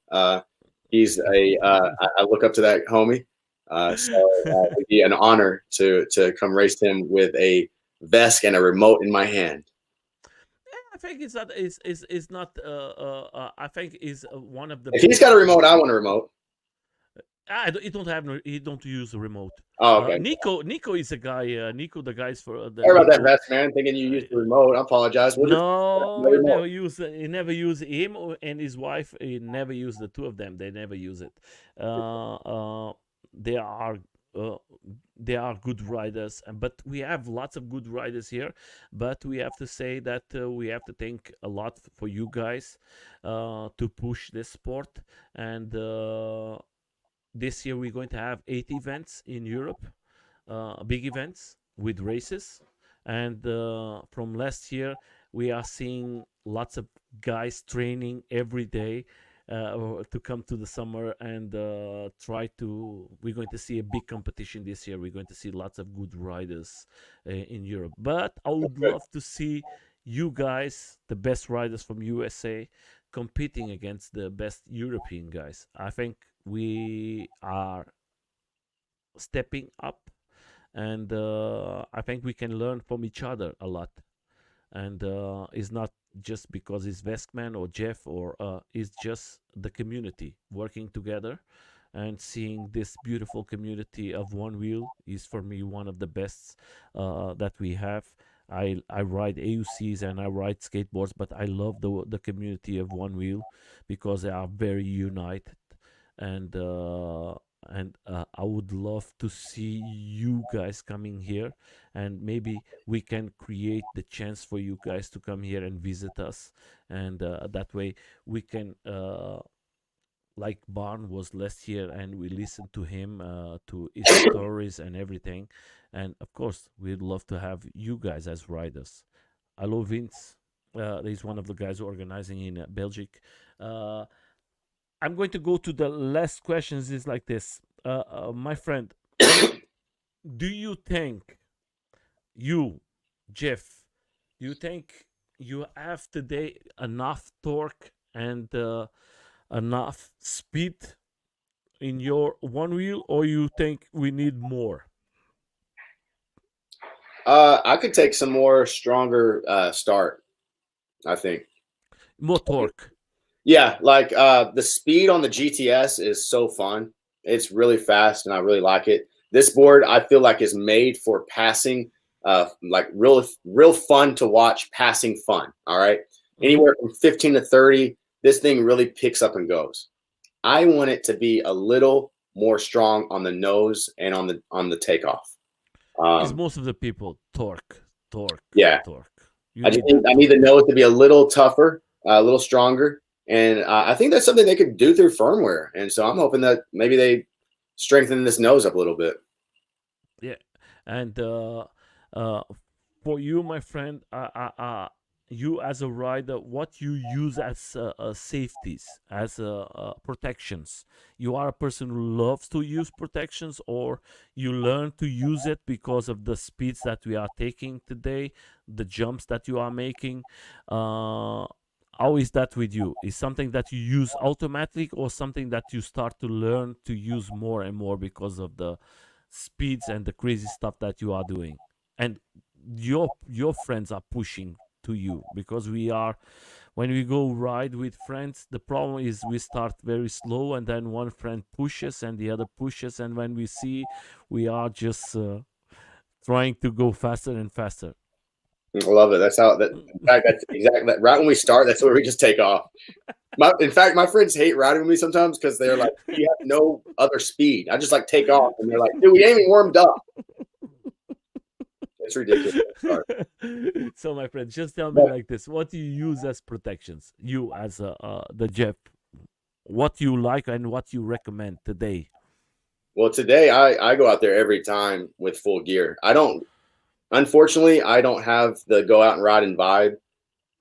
He's I look up to that homie. So it'd be an honor to come race him with a Vesk and a remote in my hand. I think it's not is not. I think is one of the If he's best. got a remote, I want a remote. He don't have no. He don't use a remote. Oh, okay. Nico is a guy. Nico, the guys for the Sorry about that, Nico. vest man. Thinking you used the remote. I apologize. We'll just No, no remote. he never use him and his wife. He never use the two of them. They never use it. Uh, uh, they are uh, they are good riders, but we have lots of good riders here. But we have to say that we have to thank a lot for you guys to push this sport. And this year we're going to have 8 events in Europe, big events with races. And from last year, we are seeing lots of guys training every day to come to the summer and try to. We're going to see a big competition this year. We're going to see lots of good riders in Europe. But I would Good. love to see you guys, the best riders from USA, competing against the best European guys. I think we are stepping up, and I think we can learn from each other a lot. And it's not just because it's Vestman or Jeff, or it's just the community working together and seeing this beautiful community of One Wheel is for me one of the best that we have. I ride AUCs and I ride skateboards, but I love the community of One Wheel because they are very united. And I would love to see you guys coming here, and maybe we can create the chance for you guys to come here and visit us, and that way we can like Barn was last year, and we listened to him, to his stories and everything. And of course, we'd love to have you guys as riders. Hello, Vince. He's one of the guys organizing in Belgium. Uh, I'm going to go to the last questions. Is like this, my friend. Do you think you, Jeff, do you think you have today enough torque and enough speed in your one wheel, or you think we need more? I could take some more stronger start. I think. More torque. Yeah, like the speed on the GTS is so fun. It's really fast, and I really like it. This board, I feel like, is made for passing, like real fun to watch, passing fun. All right, anywhere from 15 to 30, this thing really picks up and goes. I want it to be a little more strong on the nose and on the takeoff. Is most of the people torque, Yeah, torque. I need the nose to be a little tougher, a little stronger. And I think that's something they could do through firmware. And so I'm hoping that maybe they strengthen this nose up a little bit. Yeah. And for you, my friend, you as a rider, what you use as safeties, as protections? You are a person who loves to use protections, or you learn to use it because of the speeds that we are taking today, the jumps that you are making? How is that with you? Is something that you use automatically, or something that you start to learn to use more and more because of the speeds and the crazy stuff that you are doing, and your friends are pushing to you? Because we are, when we go ride with friends, the problem is we start very slow, and then one friend pushes and the other pushes, and when we see, we are just trying to go faster and faster. I love it. That's how that. In fact, that's exactly right when we start. That's where we just take off. In fact, my friends hate riding with me sometimes because they're like, "You have no other speed." I just like take off, and they're like, "Dude, we ain't even warmed up." It's ridiculous. So, my friend, just tell me like this: what do you use as protections? You as the Jeff, what you like and what you recommend today? Well, today I go out there every time with full gear. Unfortunately, I don't have the go out and ride and vibe.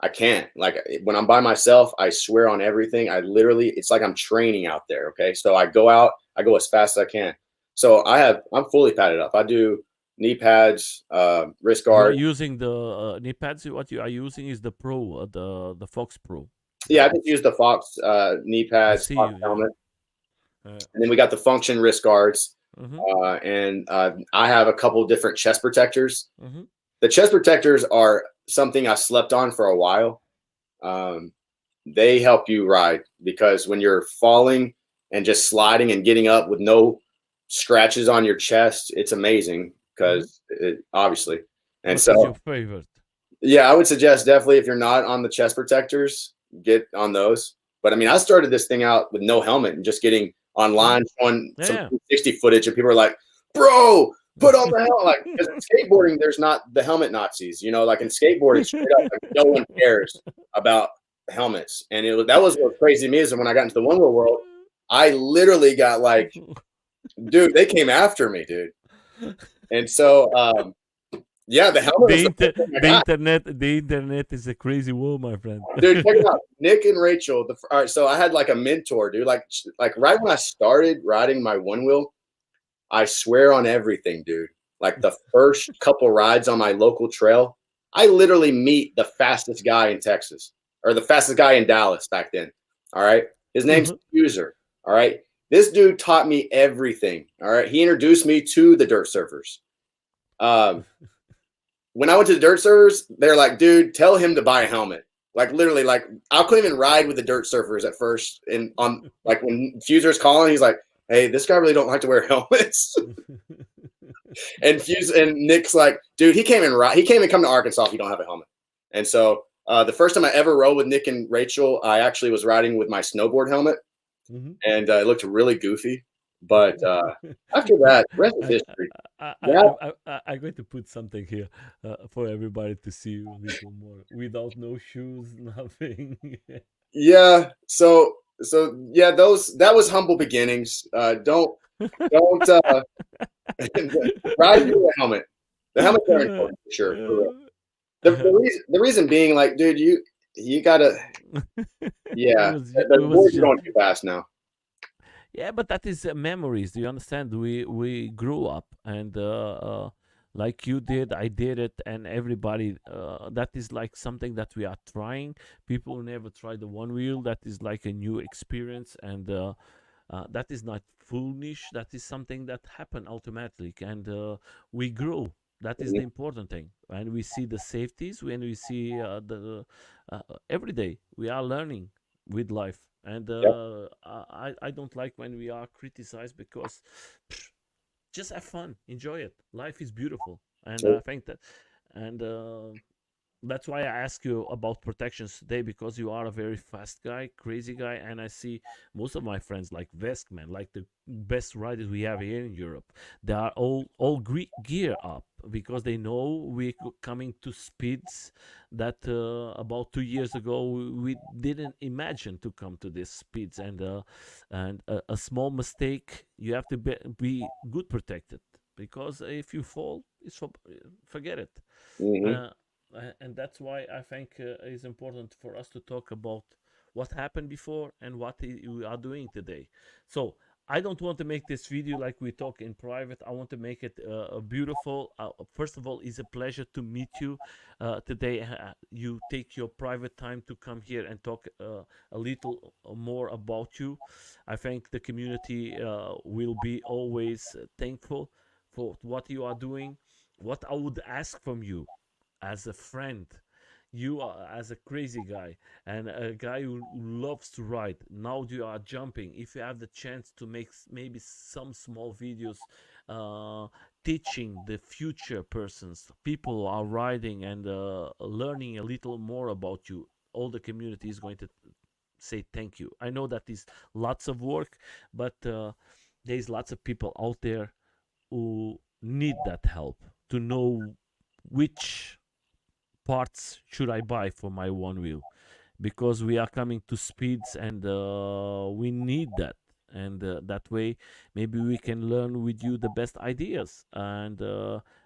I can't. Like when I'm by myself, I swear on everything. It's like I'm training out there. Okay. So I go out, I go as fast as I can. So I'm fully padded up. I do knee pads, wrist You are guard. using the knee pads. What you are using is the Pro, the Fox Pro. Yeah, I just use the Fox knee I pads, see Fox you. helmet. Yeah. And then we got the function wrist guards. And I have a couple different chest protectors. The chest protectors are something I slept on for a while. um, they help you ride, because when you're falling and just sliding and getting up with no scratches on your chest, it's amazing, Hmm. because obviously. And What is so, your favorite? yeah, I would suggest definitely, if you're not on the chest protectors, get on those. But I mean, I started this thing out with no helmet and just getting Hmm. online, showing some Yeah. 360 footage, and people are like, "Bro, put on the helmet!" Like, because in skateboarding, there's not the helmet Nazis. You know, like in skateboarding, straight up, like, no one cares about helmets. And that was what was crazy to me, is when I got into the one wheel world, I literally got like, dude, they came after me, dude. And so, yeah, the helmet was the first thing I got. The internet is a crazy world, my friend. Dude, check it out. Nick and Rachel. All right, so I had like a mentor, dude. Like right when I started riding my one wheel, I swear on everything, dude. Like the first couple rides on my local trail, I literally meet the fastest guy in Texas, or the fastest guy in Dallas back then. All right, his name's User. All right, this dude taught me everything. All right, he introduced me to the dirt surfers. Um, when I went to the dirt surfers, they're like, dude, tell him to buy a helmet. Like literally, like I couldn't even ride with the dirt surfers at first. And on like when Fuser's calling, he's like, "Hey, this guy really don't like to wear helmets." And Nick's like, "Dude, he can't even come to Arkansas if you don't have a helmet." And so the first time I ever rode with Nick and Rachel, I actually was riding with my snowboard helmet, Mhm. and it looked really goofy. But after that, the rest is I, history. I, I, That I'm going to put something here for everybody to see you a little more without no shoes, nothing. Yeah. So yeah, that was humble beginnings. Don't ride with a helmet. The helmet's very important for sure. For real. The reason being, like, dude, you gotta, it yeah. it The was boards are just going too fast now. yeah, but that is memories. Do you understand? We grew up, and like you did, I did it, and everybody. That is like something that we are trying. People who never try the one wheel. That is like a new experience, and that is not foolish. That is something that happened automatically, and we grow. That is the Mhm. important thing. And we see the safeties when we see the every day we are learning with life. And Yep. I don't like when we are criticized because pff, just have fun, enjoy it. Life is beautiful, and I think that, and that's why I ask you about protections today, because you are a very fast guy, crazy guy, and I see most of my friends like Vestman, like the best riders we have here in Europe. They are all gear up because they know we're coming to speeds that about 2 years ago we didn't imagine to come to these speeds, and a small mistake you have to be good protected, because if you fall, forget it. Hmm. Uh, and that's why I think it's important for us to talk about what happened before and what we are doing today. So I don't want to make this video like we talk in private. I want to make it beautiful. First of all, it's a pleasure to meet you today. You take your private time to come here and talk a little more about you. I think the community will be always thankful for what you are doing. What I would ask from you as a friend, you are as a crazy guy and a guy who loves to ride. Now you are jumping. If you have the chance to make maybe some small videos uh, teaching the future persons, people who are riding, and learning a little more about you, all the community is going to say thank you. I know that is lots of work, but there's lots of people out there who need that help to know which parts should I buy for my one wheel, because we are coming to speeds, and we need that. And that way, maybe we can learn with you the best ideas. And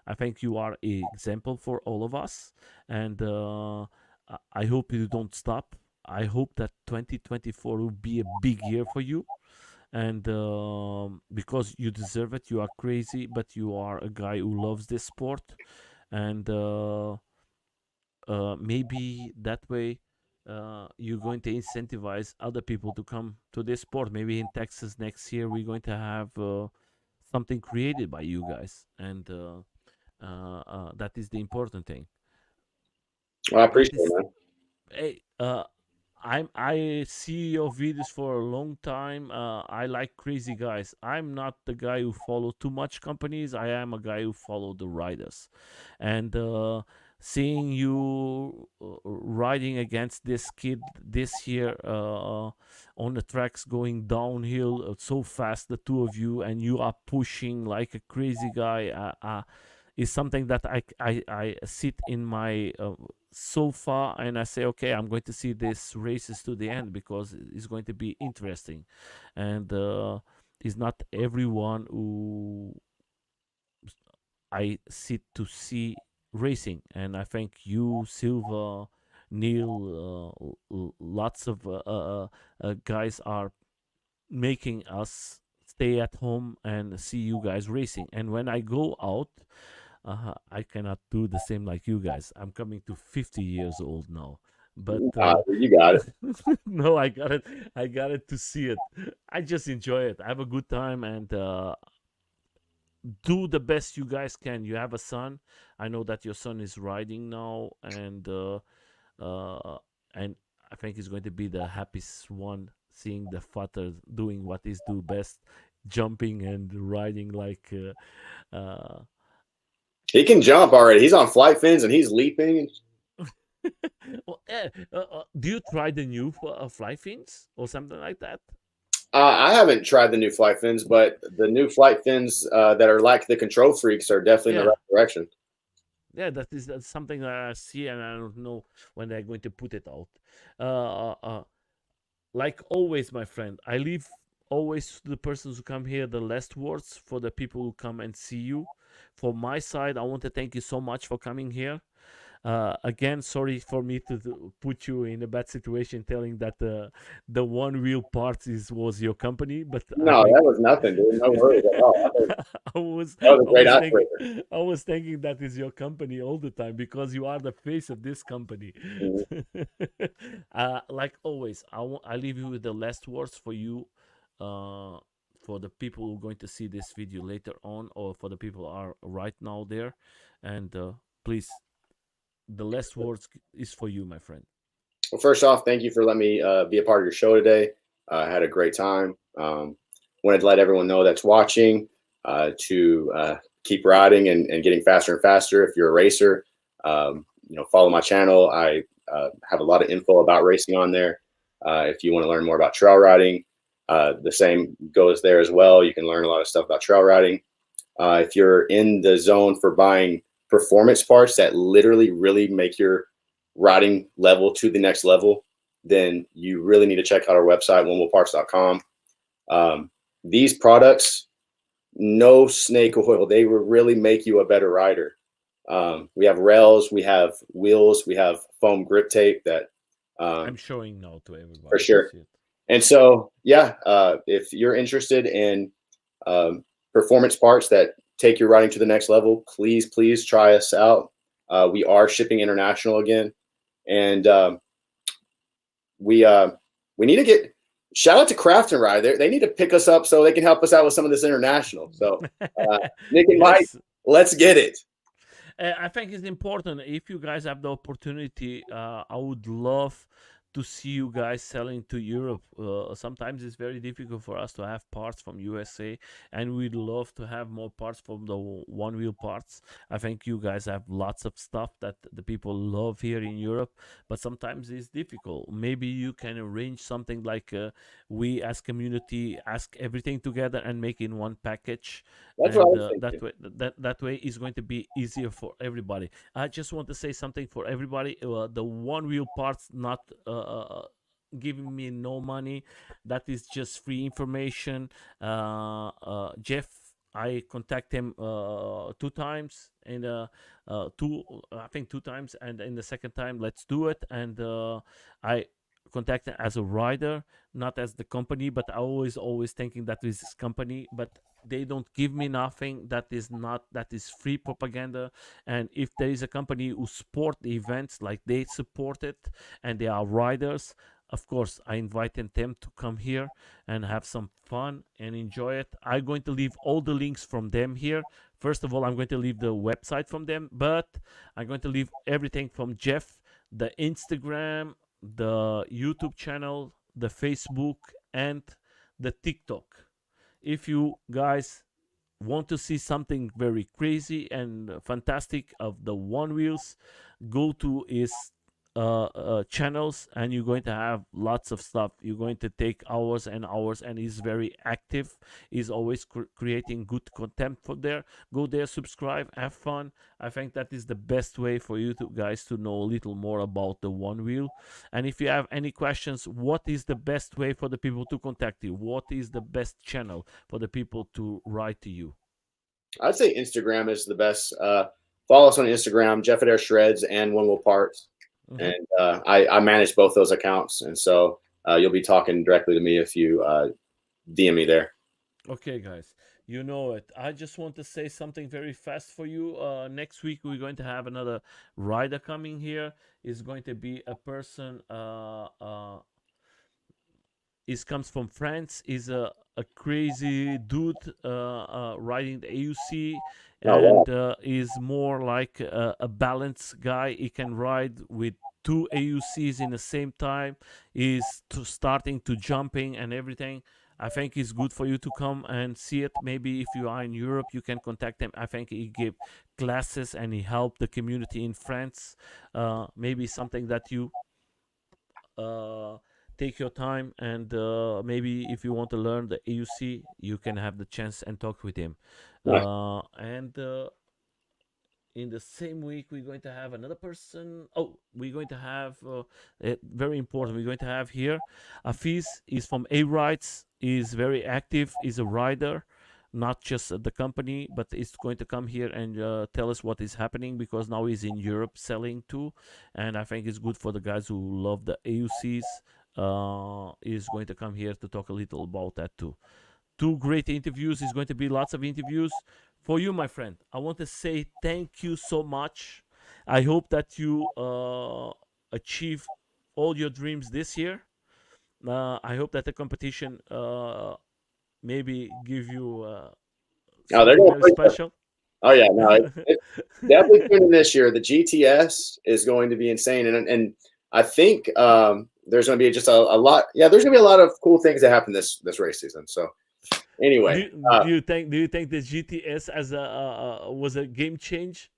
I think you are a example for all of us. And I hope you don't stop. I hope that 2024 will be a big year for you. And because you deserve it, you are crazy, but you are a guy who loves this sport. And maybe that way you're going to incentivize other people to come to this sport. Maybe in Texas next year we're going to have something created by you guys, and that is the important thing. Well, I That appreciate it, is, man. hey, uh, I see your videos for a long time. I like crazy guys. I'm not the guy who follow too much companies. I am a guy who follow the riders, and seeing you riding against this kid this year on the tracks going downhill so fast, the two of you, and you are pushing like a crazy guy. Is something that I sit in my sofa and I say, okay, I'm going to see this races to the end because it's going to be interesting, and it's not everyone who I sit to see racing, and I think you, Silva, Neil, lots of guys are making us stay at home and see you guys racing. And when I go out, I cannot do the same like you guys. I'm coming to 50 years old now, but You got it. no, I got it. I got it to see it. I just enjoy it. I have a good time and do the best you guys can. You have a son. I know that your son is riding now, uh, and I think he's going to be the happiest one seeing the father doing what he's do best, jumping and riding like. He can jump already. He's on flight fins and he's leaping. Well, do you try the new fly fins or something like that? I haven't tried the new flight fins, but the new flight fins that are like the control freaks are definitely in the Yeah, right direction. yeah, that's something that I see, and I don't know when they're going to put it out. Uh, uh, uh, like always, my friend, I leave always to the persons who come here the last words for the people who come and see you. For my side, I want to thank you so much for coming here. Again, sorry for me to put you in a bad situation, telling that the one wheel parts was your company, but I No, think that was nothing, dude. No worries at all. I was That was I a great was thinking operator. that is your company all the time because you are the face of this company. Mhm. Like always, I leave you with the last words for you. Uh, for the people who are going to see this video later on, or for the people who are right now there, and please, the last words is for you, my friend. Well, first off, thank you for letting me be a part of your show today. I had a great time. Wanted to let everyone know that's watching to keep riding and getting faster and faster. If you're a racer, follow my channel. I have a lot of info about racing on there. If you want to learn more about trail riding, the same goes there as well. You can learn a lot of stuff about trail riding. If you're in the zone for buying performance parts that literally really make your riding level to the next level, then you really need to check out our website, onewheelparts.com. These products, no snake oil, they will really make you a better rider. We have rails, we have wheels, we have foam grip tape that I'm um, showing now to for everybody to sure. see it. And so, yeah, if you're interested in performance parts that take your riding to the next level, please try us out. We are shipping international again, and we need to get shout out to Craft and Ride. They need to pick us up so they can help us out with some of this international. So Nick and Mike, Yes, let's get it. I think it's important. If you guys have the opportunity, I would love to see you guys selling to Europe. Sometimes it's very difficult for us to have parts from USA, and we'd love to have more parts from the one wheel parts. I think you guys have lots of stuff that the people love here in Europe, but sometimes it's difficult. Maybe you can arrange something like we as community ask everything together and make in one package, That's what I and was thinking. that way is going to be easier for everybody. I just want to say something for everybody. The one wheel parts not giving me no money. That is just free information. Jeff, I contact him 2 times, and two I think 2 times, and in the second time, let's do it. And I contact him as a rider, not as the company. But I always thinking that is his company, but they don't give me nothing. That is free propaganda. And if there is a company who support the events like they support it, and they are riders, of course I invited them to come here and have some fun and enjoy it. I'm going to leave all the links from them here. First of all, I'm going to leave the website from them, but I'm going to leave everything from Jeff, the Instagram, the YouTube channel, the Facebook, and the TikTok. If you guys want to see something very crazy and fantastic of the one wheels, go to his channels, and you're going to have lots of stuff. You're going to take hours and hours, and he's very active. He's always creating good content for there. Go there, subscribe, have fun. I think that is the best way for you to guys to know a little more about the one wheel. And if you have any questions, what is the best way for the people to contact you? What is the best channel for the people to write to you? I'd say Instagram is the best. Follow us on Instagram, Jeff Adair Shreds and One Wheel Parts, Mm-hmm. and I manage both those accounts, and so you'll be talking directly to me if you DM me there. Okay, guys, you know it. I just want to say something very fast for you. Next week we're going to have another rider coming here. Is going to be a person. Is comes from France. Is a crazy dude riding the AUC, Oh wow! and is more like a balanced guy. He can ride with two AUCs in the same time. Is to starting to jumping and everything. I think it's good for you to come and see it. Maybe if you are in Europe, you can contact him. I think he gave classes and he helped the community in France. Maybe something that you uh, take your time, and maybe if you want to learn the AUC, you can have the chance and talk with him. Nice. And in the same week we're going to have another person. Oh, we're going to have very important, we're going to have here Afiz. Is from A Rides, is very active, is a rider, not just at the company, but is going to come here and tell us what is happening, because now he's in Europe selling too, and I think it's good for the guys who love the AUCs. Is going to come here to talk a little about that too. Two great interviews. Is going to be lots of interviews for you, my friend. I want to say thank you so much. I hope that you achieve all your dreams this year. I hope that the competition maybe give you Oh, they're something going very to. special. Oh yeah, no, it's definitely tuning this year. The GTS is going to be insane, and I think there's going to be just a lot. Yeah, there's going to be a lot of cool things that happen this race season. So anyway, Do you think the GTS as a was a game change?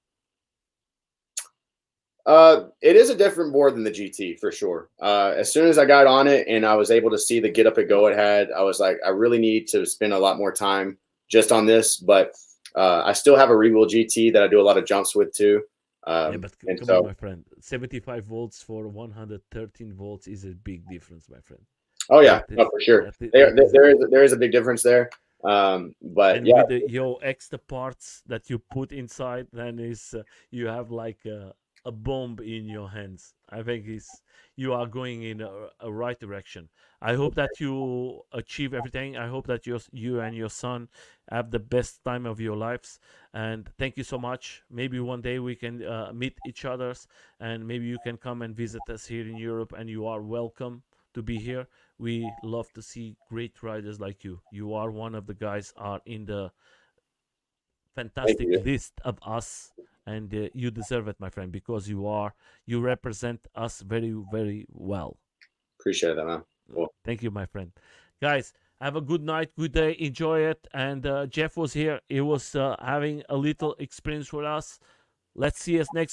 it is a different board than the GT for sure. As soon as I got on it and I was able to see the get up and go it had, I was like, I really need to spend a lot more time just on this. But I still have a Rebuild GT that I do a lot of jumps with too. Yeah, but And come on, so, my friend. 75 volts for 113 volts is a big difference, my friend. oh yeah, That no, is for sure. that is a big. There is a big difference there. But And yeah, with the your extra parts that you put inside, then is you have like a bomb in your hands. I think is you are going in a right direction. I hope that you achieve everything. I hope that you and your son have the best time of your lives. And thank you so much. Maybe one day we can meet each others, and maybe you can come and visit us here in Europe. And you are welcome to be here. We love to see great riders like you. You are one of the guys are in the thank fantastic you. list of us, and you deserve it, my friend, because you represent us very very well. Appreciate that, man. Cool. Thank you, my friend. Guys, have a good night, good day, enjoy it. And Jeff was here. He was having a little experience with us. Let's see us next